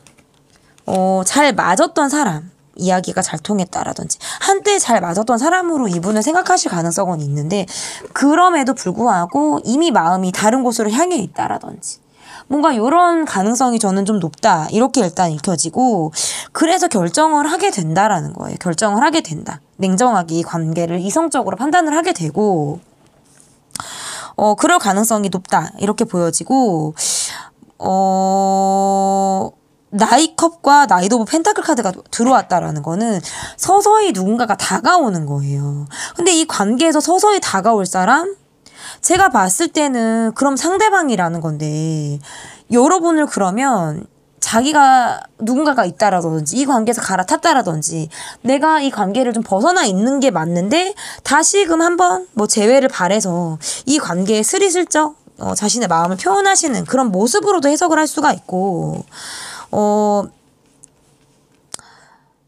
잘 맞았던 사람, 이야기가 잘 통했다라든지 한때 잘 맞았던 사람으로 이분을 생각하실 가능성은 있는데, 그럼에도 불구하고 이미 마음이 다른 곳으로 향해 있다라든지, 뭔가 이런 가능성이 저는 좀 높다, 이렇게 일단 읽혀지고, 그래서 결정을 하게 된다라는 거예요. 결정을 하게 된다. 냉정하게 이 관계를 이성적으로 판단을 하게 되고, 그럴 가능성이 높다. 이렇게 보여지고, 나이컵과 나이트 오브 펜타클 카드가 들어왔다라는 거는 서서히 누군가가 다가오는 거예요. 근데 이 관계에서 서서히 다가올 사람? 제가 봤을 때는 그럼 상대방이라는 건데, 여러분을 그러면 자기가 누군가가 있다라든지 이 관계에서 갈아탔다라든지 내가 이 관계를 좀 벗어나 있는 게 맞는데 다시금 한번 뭐 재회를 바래서 이 관계에 스리슬쩍 자신의 마음을 표현하시는 그런 모습으로도 해석을 할 수가 있고,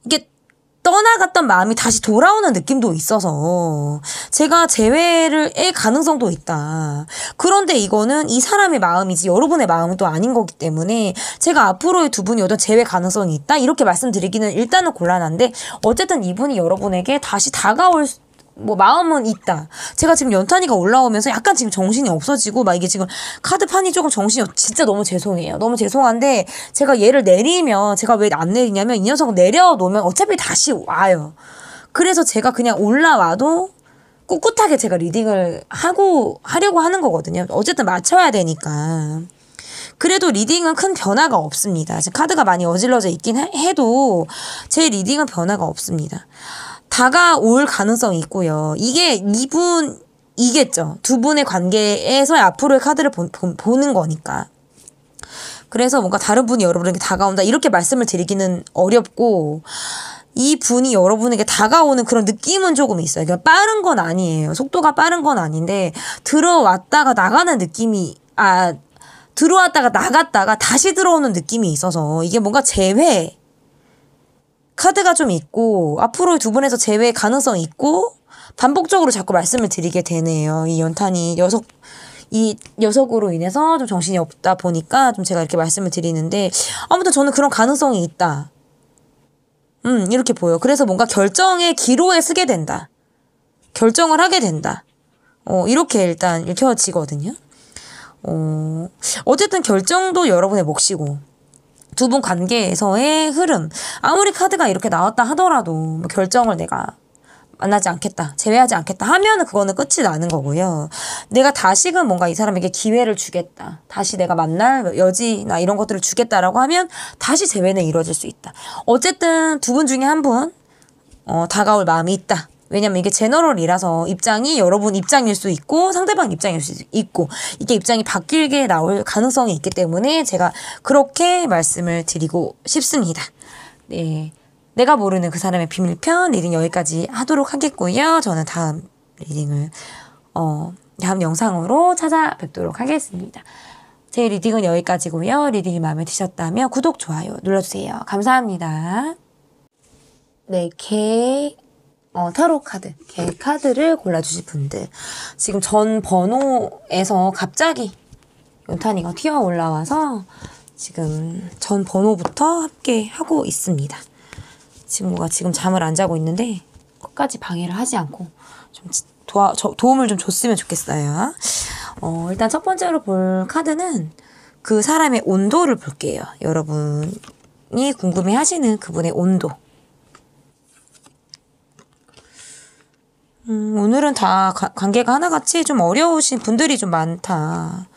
이게 떠나갔던 마음이 다시 돌아오는 느낌도 있어서 제가 재회를 할 가능성도 있다. 그런데 이거는 이 사람의 마음이지 여러분의 마음은 또 아닌 거기 때문에 제가 앞으로의 두 분이 어떤 재회 가능성이 있다 이렇게 말씀드리기는 일단은 곤란한데, 어쨌든 이분이 여러분에게 다시 다가올 뭐 마음은 있다. 제가 지금 연탄이가 올라오면서 약간 지금 정신이 없어지고 막 이게 지금 카드판이 조금 정신이 진짜 너무 죄송해요. 너무 죄송한데 제가 얘를 내리면 제가 왜 안 내리냐면 이 녀석을 내려놓으면 어차피 다시 와요. 그래서 제가 그냥 올라와도 꿋꿋하게 제가 리딩을 하려고 하는 거거든요. 어쨌든 맞춰야 되니까. 그래도 리딩은 큰 변화가 없습니다. 지금 카드가 많이 어질러져 있긴 해도 제 리딩은 변화가 없습니다. 다가올 가능성이 있고요. 이게 이겠죠. 두 분의 관계에서 앞으로의 카드를 보는 거니까. 그래서 뭔가 다른 분이 여러분에게 다가온다 이렇게 말씀을 드리기는 어렵고, 이 분이 여러분에게 다가오는 그런 느낌은 조금 있어요. 그러니까 빠른 건 아니에요. 속도가 빠른 건 아닌데 들어왔다가 나가는 느낌이 들어왔다가 나갔다가 다시 들어오는 느낌이 있어서 이게 뭔가 재회 카드가 좀 있고 앞으로 두 분에서 재회 가능성이 있고 반복적으로 자꾸 말씀을 드리게 되네요. 이 연탄이 이 녀석으로 인해서 좀 정신이 없다 보니까 좀 제가 이렇게 말씀을 드리는데, 아무튼 저는 그런 가능성이 있다. 이렇게 보여. 그래서 뭔가 결정의 기로에 쓰게 된다. 결정을 하게 된다. 이렇게 일단 읽혀지거든요. 어쨌든 결정도 여러분의 몫이고, 두 분 관계에서의 흐름, 아무리 카드가 이렇게 나왔다 하더라도 뭐 결정을 내가 만나지 않겠다, 제외하지 않겠다 하면은 그거는 끝이 나는 거고요. 내가 다시금 뭔가 이 사람에게 기회를 주겠다, 다시 내가 만날 여지나 이런 것들을 주겠다라고 하면 다시 재회는 이루어질 수 있다. 어쨌든 두 분 중에 한 분 다가올 마음이 있다. 왜냐면 이게 제너럴이라서 입장이 여러분 입장일 수 있고 상대방 입장일 수 있고 이게 입장이 바뀌게 나올 가능성이 있기 때문에 제가 그렇게 말씀을 드리고 싶습니다. 네, 내가 모르는 그 사람의 비밀편 리딩 여기까지 하도록 하겠고요. 저는 다음 리딩을 다음 영상으로 찾아뵙도록 하겠습니다. 제 리딩은 여기까지고요. 리딩이 마음에 드셨다면 구독, 좋아요 눌러주세요. 감사합니다. 네, 타로 카드, 개 카드를 골라주실 분들, 지금 전 번호에서 갑자기 연탄이가 튀어 올라와서 지금 전 번호부터 함께 하고 있습니다. 친구가 지금 잠을 안 자고 있는데 끝까지 방해를 하지 않고 좀 도움을 좀 줬으면 좋겠어요. 일단 첫 번째로 볼 카드는 그 사람의 온도를 볼게요. 여러분이 궁금해 하시는 그분의 온도. 오늘은 다 관계가 하나같이 좀 어려우신 분들이 좀 많다.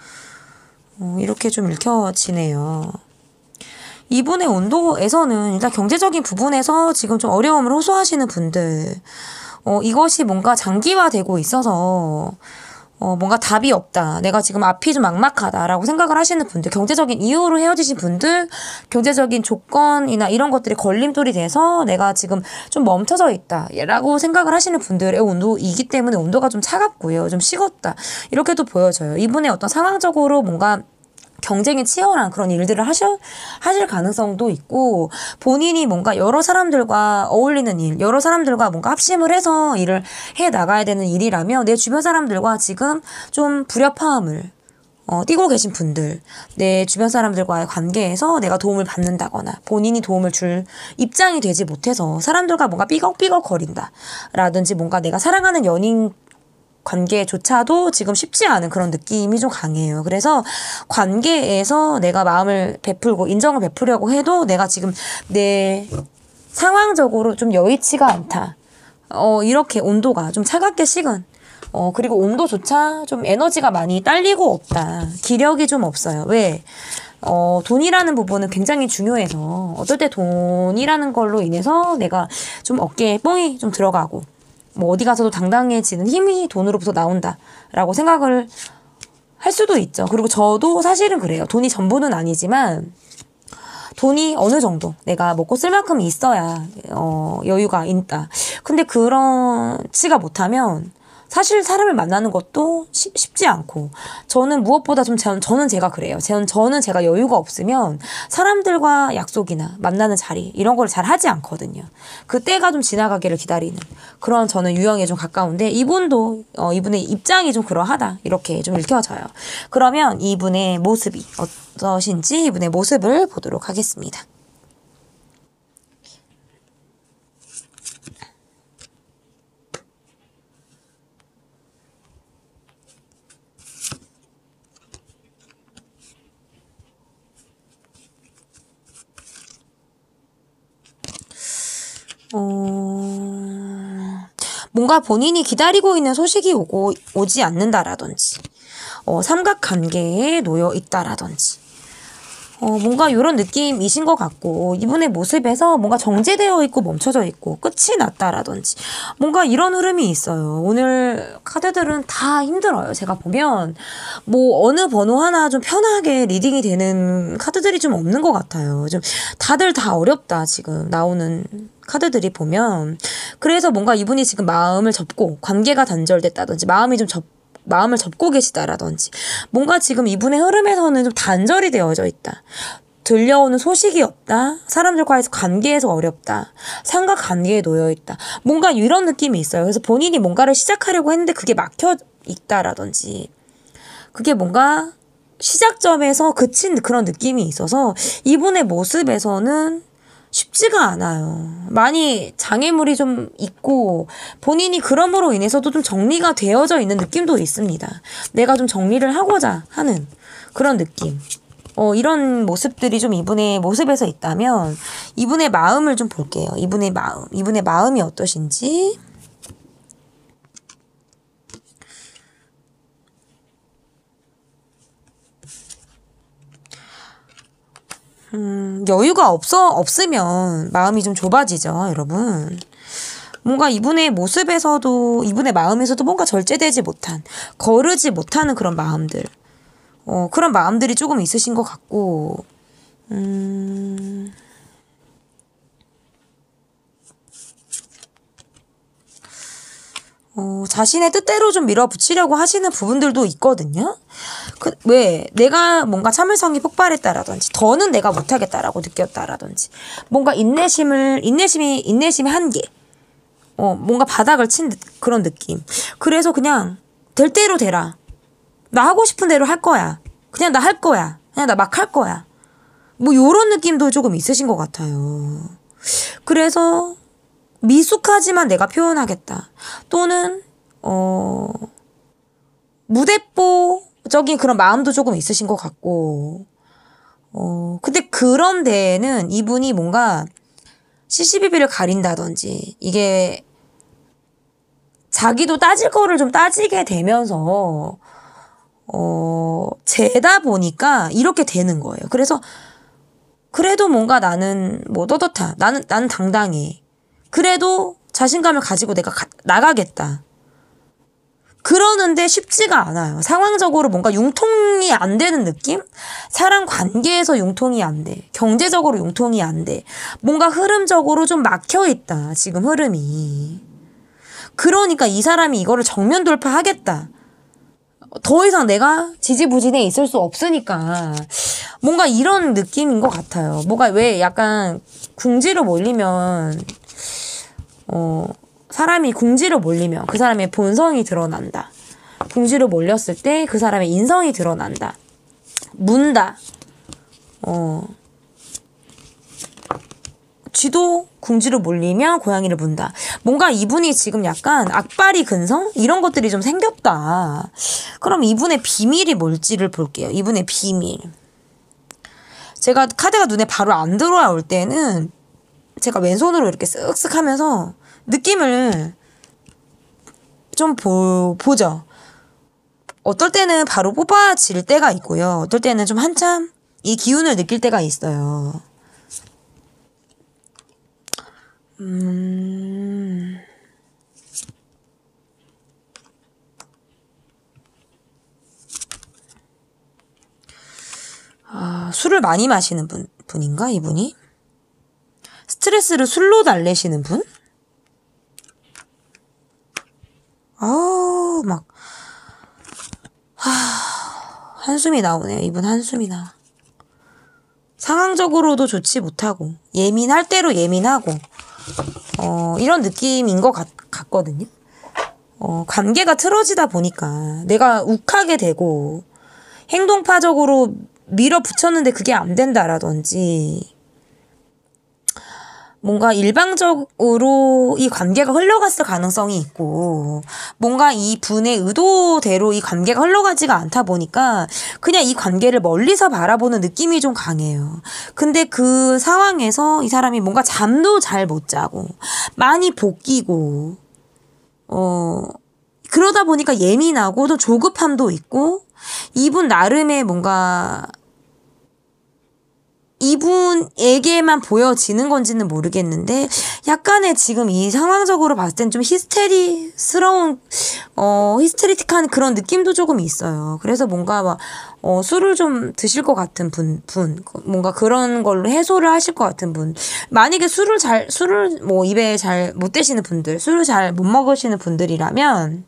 이렇게 좀 읽혀지네요. 이분의 온도에서는 일단 경제적인 부분에서 지금 좀 어려움을 호소하시는 분들, 이것이 뭔가 장기화되고 있어서 뭔가 답이 없다, 내가 지금 앞이 좀 막막하다라고 생각을 하시는 분들, 경제적인 이유로 헤어지신 분들, 경제적인 조건이나 이런 것들이 걸림돌이 돼서 내가 지금 좀 멈춰져 있다 라고 생각을 하시는 분들의 온도이기 때문에 온도가 좀 차갑고요, 좀 식었다 이렇게도 보여져요. 이분의 어떤 상황적으로 뭔가 경쟁이 치열한 그런 일들을 하실 가능성도 있고, 본인이 뭔가 여러 사람들과 어울리는 일, 여러 사람들과 뭔가 합심을 해서 일을 해 나가야 되는 일이라면 내 주변 사람들과 지금 좀 불협화음을 띄고 계신 분들, 내 주변 사람들과의 관계에서 내가 도움을 받는다거나 본인이 도움을 줄 입장이 되지 못해서 사람들과 뭔가 삐걱삐걱 거린다 라든지 뭔가 내가 사랑하는 연인 관계조차도 지금 쉽지 않은 그런 느낌이 좀 강해요. 그래서 관계에서 내가 마음을 베풀고 인정을 베풀려고 해도 내가 지금 내 상황적으로 좀 여의치가 않다. 이렇게 온도가 좀 차갑게 식은 그리고 온도조차 좀 에너지가 많이 딸리고 없다. 기력이 좀 없어요. 왜? 돈이라는 부분은 굉장히 중요해서 어떨 때 돈이라는 걸로 인해서 내가 좀 어깨에 뽕이 좀 들어가고 뭐 어디 가서도 당당해지는 힘이 돈으로부터 나온다라고 생각을 할 수도 있죠. 그리고 저도 사실은 그래요. 돈이 전부는 아니지만 돈이 어느 정도 내가 먹고 쓸 만큼 있어야 여유가 있다. 근데 그렇지가 못하면 사실 사람을 만나는 것도 쉽지 않고 저는 무엇보다 저는 제가 그래요. 저는 제가 여유가 없으면 사람들과 약속이나 만나는 자리 이런 걸 잘 하지 않거든요. 그 때가 좀 지나가기를 기다리는 그런 저는 유형에 좀 가까운데 이분도 이분의 입장이 좀 그러하다 이렇게 좀 읽혀져요. 그러면 이분의 모습이 어떠신지 이분의 모습을 보도록 하겠습니다. 뭔가 본인이 기다리고 있는 소식이 오지 않는다라든지, 삼각관계에 놓여 있다라든지, 뭔가 이런 느낌이신 것 같고, 이분의 모습에서 뭔가 정제되어 있고 멈춰져 있고, 끝이 났다라든지, 뭔가 이런 흐름이 있어요. 오늘 카드들은 다 힘들어요. 제가 보면, 뭐, 어느 번호 하나 좀 편하게 리딩이 되는 카드들이 좀 없는 것 같아요. 좀, 다들 다 어렵다, 지금 나오는 카드들이 보면. 그래서 뭔가 이분이 지금 마음을 접고, 관계가 단절됐다든지, 마음을 접고 계시다라든지 뭔가 지금 이분의 흐름에서는 좀 단절이 되어져 있다. 들려오는 소식이 없다. 사람들과의 관계에서 어렵다. 삼각관계에 놓여 있다. 뭔가 이런 느낌이 있어요. 그래서 본인이 뭔가를 시작하려고 했는데 그게 막혀 있다라든지 그게 뭔가 시작점에서 그친 그런 느낌이 있어서 이분의 모습에서는 쉽지가 않아요. 많이 장애물이 좀 있고 본인이 그럼으로 인해서도 좀 정리가 되어져 있는 느낌도 있습니다. 내가 좀 정리를 하고자 하는 그런 느낌. 이런 모습들이 좀 이분의 모습에서 있다면 이분의 마음을 좀 볼게요. 이분의 마음이 어떠신지. 여유가 없으면 마음이 좀 좁아지죠, 여러분. 뭔가 이분의 모습에서도, 이분의 마음에서도 뭔가 절제되지 못한, 거르지 못하는 그런 마음들. 그런 마음들이 조금 있으신 것 같고, 자신의 뜻대로 좀 밀어붙이려고 하시는 부분들도 있거든요. 왜 내가 뭔가 참을성이 폭발했다라든지 더는 내가 못하겠다라고 느꼈다라든지 뭔가 인내심이 한계. 뭔가 바닥을 친 그런 느낌. 그래서 그냥 될 대로 되라. 나 하고 싶은 대로 할 거야. 그냥 나 할 거야. 그냥 나 막 할 거야. 뭐 요런 느낌도 조금 있으신 것 같아요. 그래서 미숙하지만 내가 표현하겠다. 또는 무대뽀적인 그런 마음도 조금 있으신 것 같고 근데 그런 데에는 이분이 뭔가 시시비비를 가린다든지 이게 자기도 따질 거를 좀 따지게 되면서 재다 보니까 이렇게 되는 거예요. 그래서 그래도 뭔가 나는 뭐 떳떳하. 나는 당당해. 그래도 자신감을 가지고 내가 나가겠다. 그러는데 쉽지가 않아요. 상황적으로 뭔가 융통이 안 되는 느낌? 사람 관계에서 융통이 안 돼. 경제적으로 융통이 안 돼. 뭔가 흐름적으로 좀 막혀 있다. 지금 흐름이. 그러니까 이 사람이 이거를 정면 돌파하겠다. 더 이상 내가 지지부진해 있을 수 없으니까 뭔가 이런 느낌인 것 같아요. 뭔가 왜 약간 궁지로 몰리면 사람이 궁지로 몰리면 그 사람의 본성이 드러난다. 궁지로 몰렸을 때 그 사람의 인성이 드러난다. 문다. 쥐도 궁지로 몰리면 고양이를 문다. 뭔가 이분이 지금 약간 악바리 근성? 이런 것들이 좀 생겼다. 그럼 이분의 비밀이 뭘지를 볼게요. 이분의 비밀. 제가 카드가 눈에 바로 안 들어올 때는 제가 왼손으로 이렇게 쓱쓱 하면서 느낌을 좀 보죠. 어떨 때는 바로 뽑아질 때가 있고요. 어떨 때는 좀 한참 이 기운을 느낄 때가 있어요. 술을 많이 마시는 분인가, 이분이? 스트레스를 술로 달래시는 분? 한숨이 나오네요. 이분 한숨이 나. 상황적으로도 좋지 못하고, 예민할 대로 예민하고, 이런 느낌인 것 같거든요. 관계가 틀어지다 보니까 내가 욱하게 되고, 행동파적으로 밀어붙였는데 그게 안 된다라든지, 뭔가 일방적으로 이 관계가 흘러갔을 가능성이 있고, 뭔가 이 분의 의도대로 이 관계가 흘러가지가 않다 보니까 그냥 이 관계를 멀리서 바라보는 느낌이 좀 강해요. 근데 그 상황에서 이 사람이 뭔가 잠도 잘 못 자고 많이 볶이고 그러다 보니까 예민하고 또 조급함도 있고, 이분 나름의 뭔가 이분에게만 보여지는 건지는 모르겠는데 약간의 지금 이 상황적으로 봤을 땐 좀 히스테리틱한 그런 느낌도 조금 있어요. 그래서 뭔가 막 술을 좀 드실 것 같은 분 뭔가 그런 걸로 해소를 하실 것 같은 분, 만약에 술을 뭐 입에 잘 못 대시는 분들, 술을 잘 못 먹으시는 분들이라면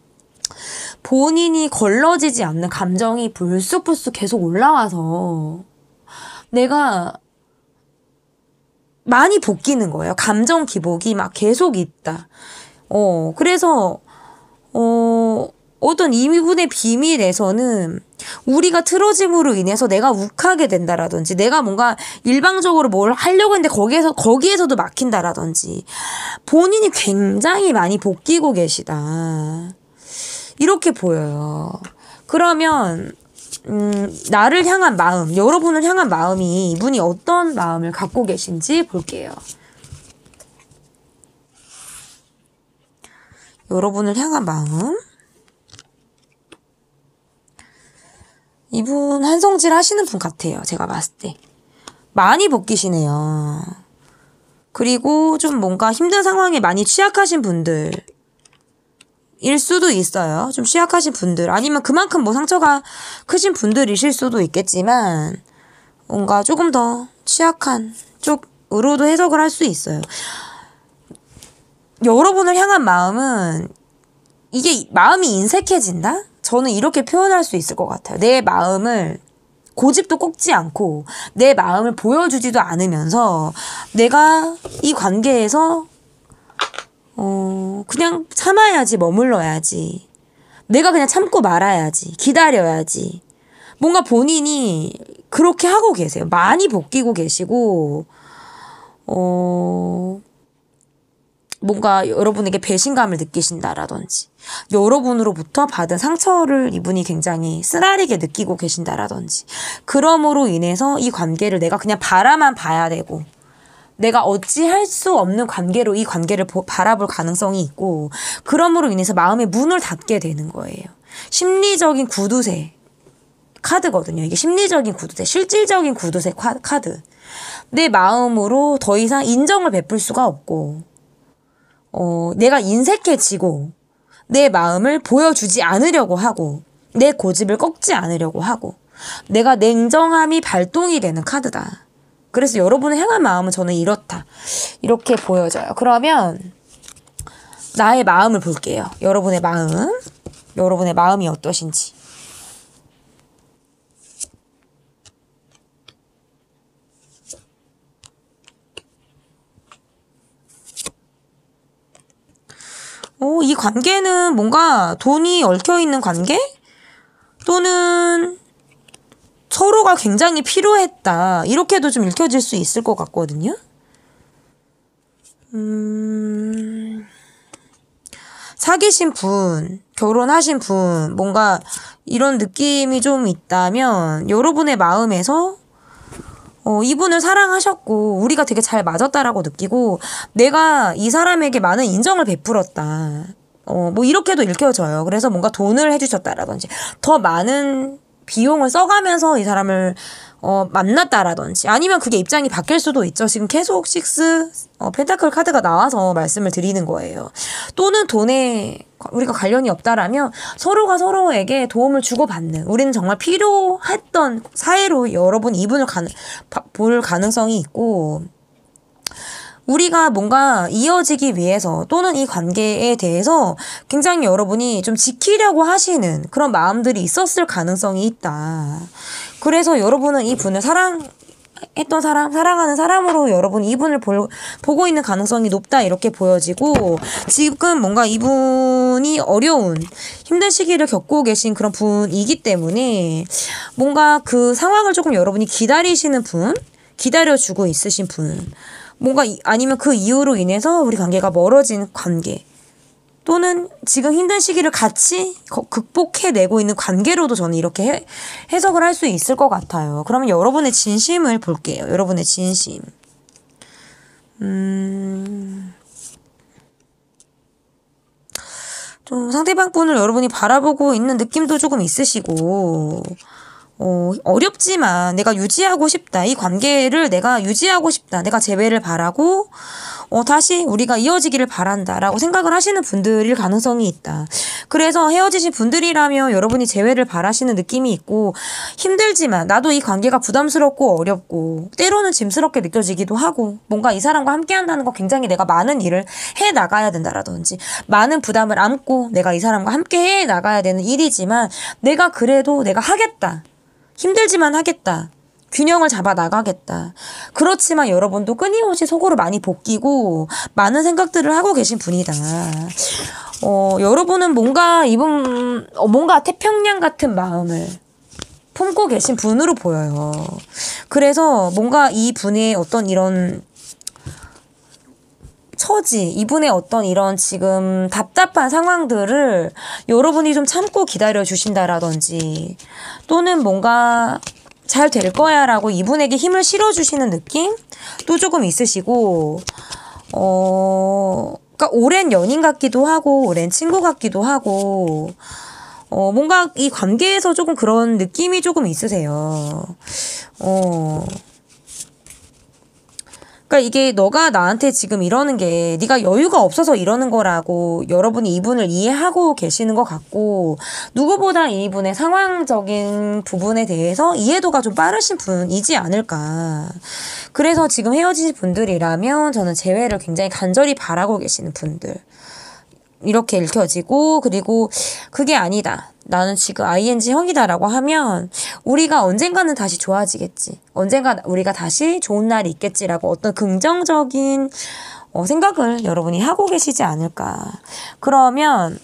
본인이 걸러지지 않는 감정이 불쑥불쑥 계속 올라와서 내가 많이 볶이는 거예요. 감정 기복이 막 계속 있다. 그래서 어떤 이분의 비밀에서는 우리가 틀어짐으로 인해서 내가 욱하게 된다라든지, 내가 뭔가 일방적으로 뭘 하려고 했는데 거기에서도 막힌다라든지, 본인이 굉장히 많이 볶이고 계시다, 이렇게 보여요. 그러면 나를 향한 마음, 여러분을 향한 마음이 이분이 어떤 마음을 갖고 계신지 볼게요. 여러분을 향한 마음. 이분 한성질 하시는 분 같아요. 제가 봤을 때. 많이 볶이시네요. 그리고 좀 뭔가 힘든 상황에 많이 취약하신 분들 일 수도 있어요. 좀 취약하신 분들, 아니면 그만큼 뭐 상처가 크신 분들이실 수도 있겠지만 뭔가 조금 더 취약한 쪽으로도 해석을 할 수 있어요. 여러분을 향한 마음은, 이게 마음이 인색해진다? 저는 이렇게 표현할 수 있을 것 같아요. 내 마음을 고집도 꺾지 않고 내 마음을 보여주지도 않으면서 내가 이 관계에서 그냥 참아야지, 머물러야지, 내가 그냥 참고 말아야지, 기다려야지, 뭔가 본인이 그렇게 하고 계세요. 많이 볶이고 계시고, 뭔가 여러분에게 배신감을 느끼신다라든지, 여러분으로부터 받은 상처를 이분이 굉장히 쓰라리게 느끼고 계신다라든지, 그러므로 인해서 이 관계를 내가 그냥 바라만 봐야 되고, 내가 어찌할 수 없는 관계로 이 관계를 바라볼 가능성이 있고, 그러므로 인해서 마음의 문을 닫게 되는 거예요. 심리적인 구두쇠 카드거든요. 이게 심리적인 구두쇠, 실질적인 구두쇠 카드. 내 마음으로 더 이상 인정을 베풀 수가 없고, 내가 인색해지고, 내 마음을 보여주지 않으려고 하고, 내 고집을 꺾지 않으려고 하고, 내가 냉정함이 발동이 되는 카드다. 그래서 여러분을 향한 마음은 저는 이렇다, 이렇게 보여져요. 그러면 나의 마음을 볼게요. 여러분의 마음이 어떠신지. 이 관계는 뭔가 돈이 얽혀있는 관계? 또는 서로가 굉장히 필요했다, 이렇게도 좀 읽혀질 수 있을 것 같거든요. 사귀신 분, 결혼하신 분, 뭔가 이런 느낌이 좀 있다면 여러분의 마음에서 이분을 사랑하셨고 우리가 되게 잘 맞았다라고 느끼고 내가 이 사람에게 많은 인정을 베풀었다, 뭐 이렇게도 읽혀져요. 그래서 뭔가 돈을 해주셨다라든지 더 많은 비용을 써가면서 이 사람을 만났다라든지 아니면 그게 입장이 바뀔 수도 있죠. 지금 계속 6 펜타클 카드가 나와서 말씀을 드리는 거예요. 또는 돈에 우리가 관련이 없다라면 서로가 서로에게 도움을 주고받는 우리는 정말 필요했던 사이로 여러분 이분을 볼 가능성이 있고 우리가 뭔가 이어지기 위해서 또는 이 관계에 대해서 굉장히 여러분이 좀 지키려고 하시는 그런 마음들이 있었을 가능성이 있다. 그래서 여러분은 이 분을 사랑하는 사람으로 여러분 이분을 보고 있는 가능성이 높다 이렇게 보여지고 지금 뭔가 이분이 어려운 힘든 시기를 겪고 계신 그런 분이기 때문에 뭔가 그 상황을 조금 여러분이 기다리시는 분, 기다려주고 있으신 분 뭔가 아니면 그 이유로 인해서 우리 관계가 멀어진 관계 또는 지금 힘든 시기를 같이 극복해내고 있는 관계로도 저는 이렇게 해석을 할 수 있을 것 같아요. 그러면 여러분의 진심을 볼게요. 여러분의 진심. 좀 상대방 분을 여러분이 바라보고 있는 느낌도 조금 있으시고 어렵지만 내가 유지하고 싶다. 이 관계를 내가 유지하고 싶다. 내가 재회를 바라고 다시 우리가 이어지기를 바란다라고 생각을 하시는 분들일 가능성이 있다. 그래서 헤어지신 분들이라면 여러분이 재회를 바라시는 느낌이 있고 힘들지만 나도 이 관계가 부담스럽고 어렵고 때로는 짐스럽게 느껴지기도 하고 뭔가 이 사람과 함께 한다는 거 굉장히 내가 많은 일을 해 나가야 된다라든지 많은 부담을 안고 내가 이 사람과 함께 해 나가야 되는 일이지만 내가 그래도 내가 하겠다. 힘들지만 하겠다. 균형을 잡아 나가겠다. 그렇지만 여러분도 끊임없이 속으로 많이 볶이고 많은 생각들을 하고 계신 분이다. 여러분은 뭔가 뭔가 태평양 같은 마음을 품고 계신 분으로 보여요. 그래서 뭔가 이 분의 어떤 이런 처지, 이분의 어떤 이런 지금 답답한 상황들을 여러분이 좀 참고 기다려 주신다라든지 또는 뭔가 잘 될 거야 라고 이분에게 힘을 실어주시는 느낌? 또 조금 있으시고 그러니까 오랜 연인 같기도 하고 오랜 친구 같기도 하고 뭔가 이 관계에서 조금 그런 느낌이 조금 있으세요. 그러니까 이게 너가 나한테 지금 이러는 게 네가 여유가 없어서 이러는 거라고 여러분이 이분을 이해하고 계시는 것 같고 누구보다 이분의 상황적인 부분에 대해서 이해도가 좀 빠르신 분이지 않을까. 그래서 지금 헤어진 분들이라면 저는 재회를 굉장히 간절히 바라고 계시는 분들 이렇게 읽혀지고 그리고 그게 아니다. 나는 지금 ing 형이다라고 하면 우리가 언젠가는 다시 좋아지겠지. 언젠가 우리가 다시 좋은 날이 있겠지라고 어떤 긍정적인 생각을 여러분이 하고 계시지 않을까. 그러면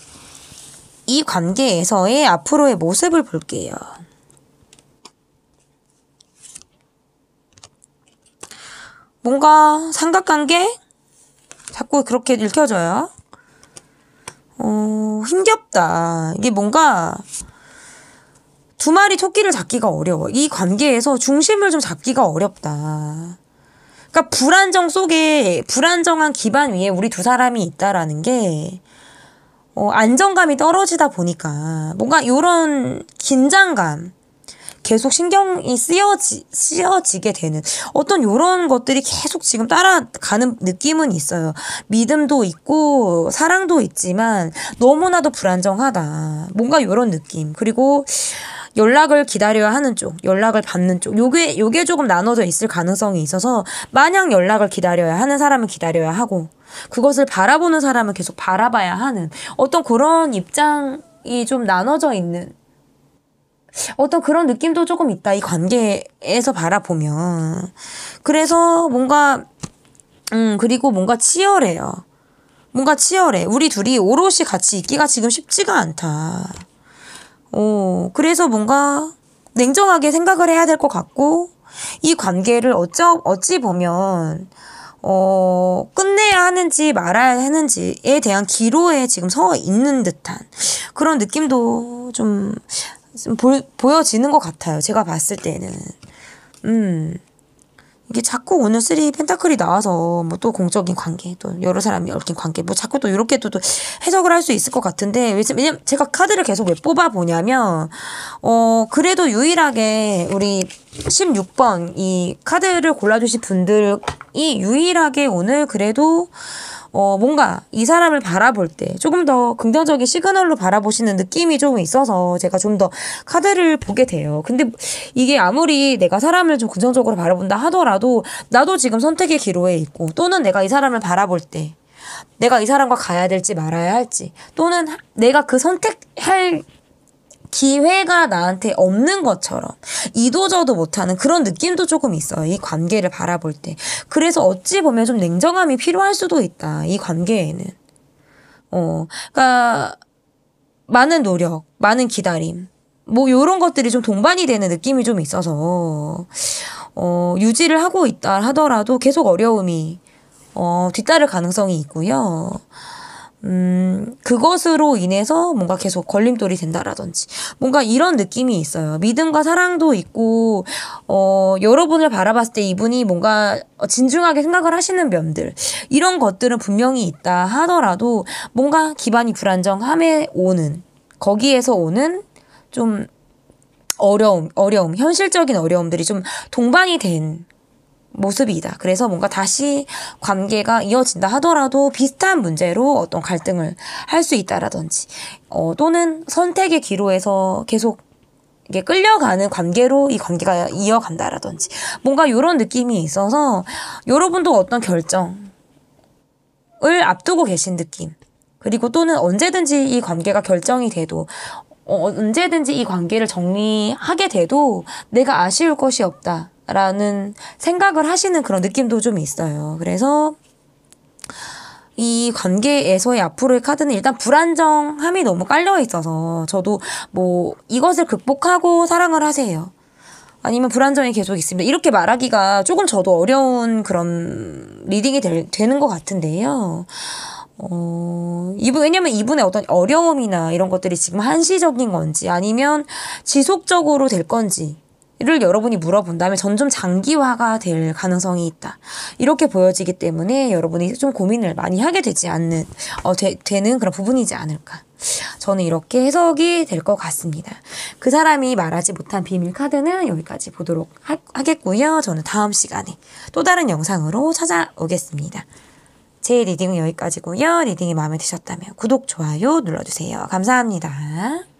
이 관계에서의 앞으로의 모습을 볼게요. 뭔가 삼각관계? 자꾸 그렇게 읽혀져요. 힘겹다. 이게 뭔가 두 마리 토끼를 잡기가 어려워. 이 관계에서 중심을 좀 잡기가 어렵다. 그러니까 불안정 속에 불안정한 기반 위에 우리 두 사람이 있다라는 게 안정감이 떨어지다 보니까 뭔가 이런 긴장감 계속 신경이 쓰여지게 되는 어떤 요런 것들이 계속 지금 따라가는 느낌은 있어요. 믿음도 있고 사랑도 있지만 너무나도 불안정하다. 뭔가 요런 느낌. 그리고 연락을 기다려야 하는 쪽, 연락을 받는 쪽. 요게 조금 나눠져 있을 가능성이 있어서 마냥 연락을 기다려야 하는 사람은 기다려야 하고 그것을 바라보는 사람은 계속 바라봐야 하는 어떤 그런 입장이 좀 나눠져 있는 어떤 그런 느낌도 조금 있다. 이 관계에서 바라보면. 그래서 뭔가 그리고 뭔가 치열해요. 뭔가 치열해. 우리 둘이 오롯이 같이 있기가 지금 쉽지가 않다. 그래서 뭔가 냉정하게 생각을 해야 될 것 같고 이 관계를 어찌 보면 끝내야 하는지 말아야 하는지에 대한 기로에 지금 서 있는 듯한 그런 느낌도 좀 보여지는 것 같아요. 제가 봤을 때는. 이게 자꾸 오늘 3 펜타클이 나와서 뭐 또 공적인 관계, 또 여러 사람이 얽힌 관계, 뭐 자꾸 또 이렇게 또 해석을 할 수 있을 것 같은데, 왜냐면 제가 카드를 계속 왜 뽑아보냐면, 그래도 유일하게 우리 16번 이 카드를 골라주신 분들이 유일하게 오늘 그래도 뭔가 이 사람을 바라볼 때 조금 더 긍정적인 시그널로 바라보시는 느낌이 좀 있어서 제가 좀 더 카드를 보게 돼요. 근데 이게 아무리 내가 사람을 좀 긍정적으로 바라본다 하더라도 나도 지금 선택의 기로에 있고, 또는 내가 이 사람을 바라볼 때 내가 이 사람과 가야 될지 말아야 할지, 또는 내가 그 선택할 기회가 나한테 없는 것처럼 이도저도 못하는 그런 느낌도 조금 있어요. 이 관계를 바라볼 때. 그래서 어찌 보면 좀 냉정함이 필요할 수도 있다. 이 관계에는. 그러니까 많은 노력, 많은 기다림, 뭐 요런 것들이 좀 동반이 되는 느낌이 좀 있어서 유지를 하고 있다 하더라도 계속 어려움이 뒤따를 가능성이 있고요. 그것으로 인해서 뭔가 계속 걸림돌이 된다라든지 뭔가 이런 느낌이 있어요. 믿음과 사랑도 있고 여러분을 바라봤을 때 이분이 뭔가 진중하게 생각을 하시는 면들, 이런 것들은 분명히 있다 하더라도 뭔가 기반이 불안정함에 오는, 거기에서 오는 좀 어려움, 현실적인 어려움들이 좀 동반이 된 모습이다. 그래서 뭔가 다시 관계가 이어진다 하더라도 비슷한 문제로 어떤 갈등을 할 수 있다라든지, 또는 선택의 기로에서 계속 이게 끌려가는 관계로 이 관계가 이어간다라든지, 뭔가 이런 느낌이 있어서 여러분도 어떤 결정을 앞두고 계신 느낌, 그리고 또는 언제든지 이 관계가 결정이 돼도, 언제든지 이 관계를 정리하게 돼도 내가 아쉬울 것이 없다 라는 생각을 하시는 그런 느낌도 좀 있어요. 그래서 이 관계에서의 앞으로의 카드는 일단 불안정함이 너무 깔려 있어서, 저도 뭐 이것을 극복하고 사랑을 하세요, 아니면 불안정이 계속 있습니다, 이렇게 말하기가 조금 저도 어려운 그런 리딩이 되는 것 같은데요. 왜냐면 이분의 어떤 어려움이나 이런 것들이 지금 한시적인 건지 아니면 지속적으로 될 건지 를 여러분이 물어본다면 전 좀 장기화가 될 가능성이 있다, 이렇게 보여지기 때문에 여러분이 좀 고민을 많이 하게 되지 않는 되는 그런 부분이지 않을까, 저는 이렇게 해석이 될 것 같습니다. 그 사람이 말하지 못한 비밀 카드는 여기까지 보도록 하겠고요. 저는 다음 시간에 또 다른 영상으로 찾아오겠습니다. 제 리딩은 여기까지고요. 리딩이 마음에 드셨다면 구독, 좋아요 눌러주세요. 감사합니다.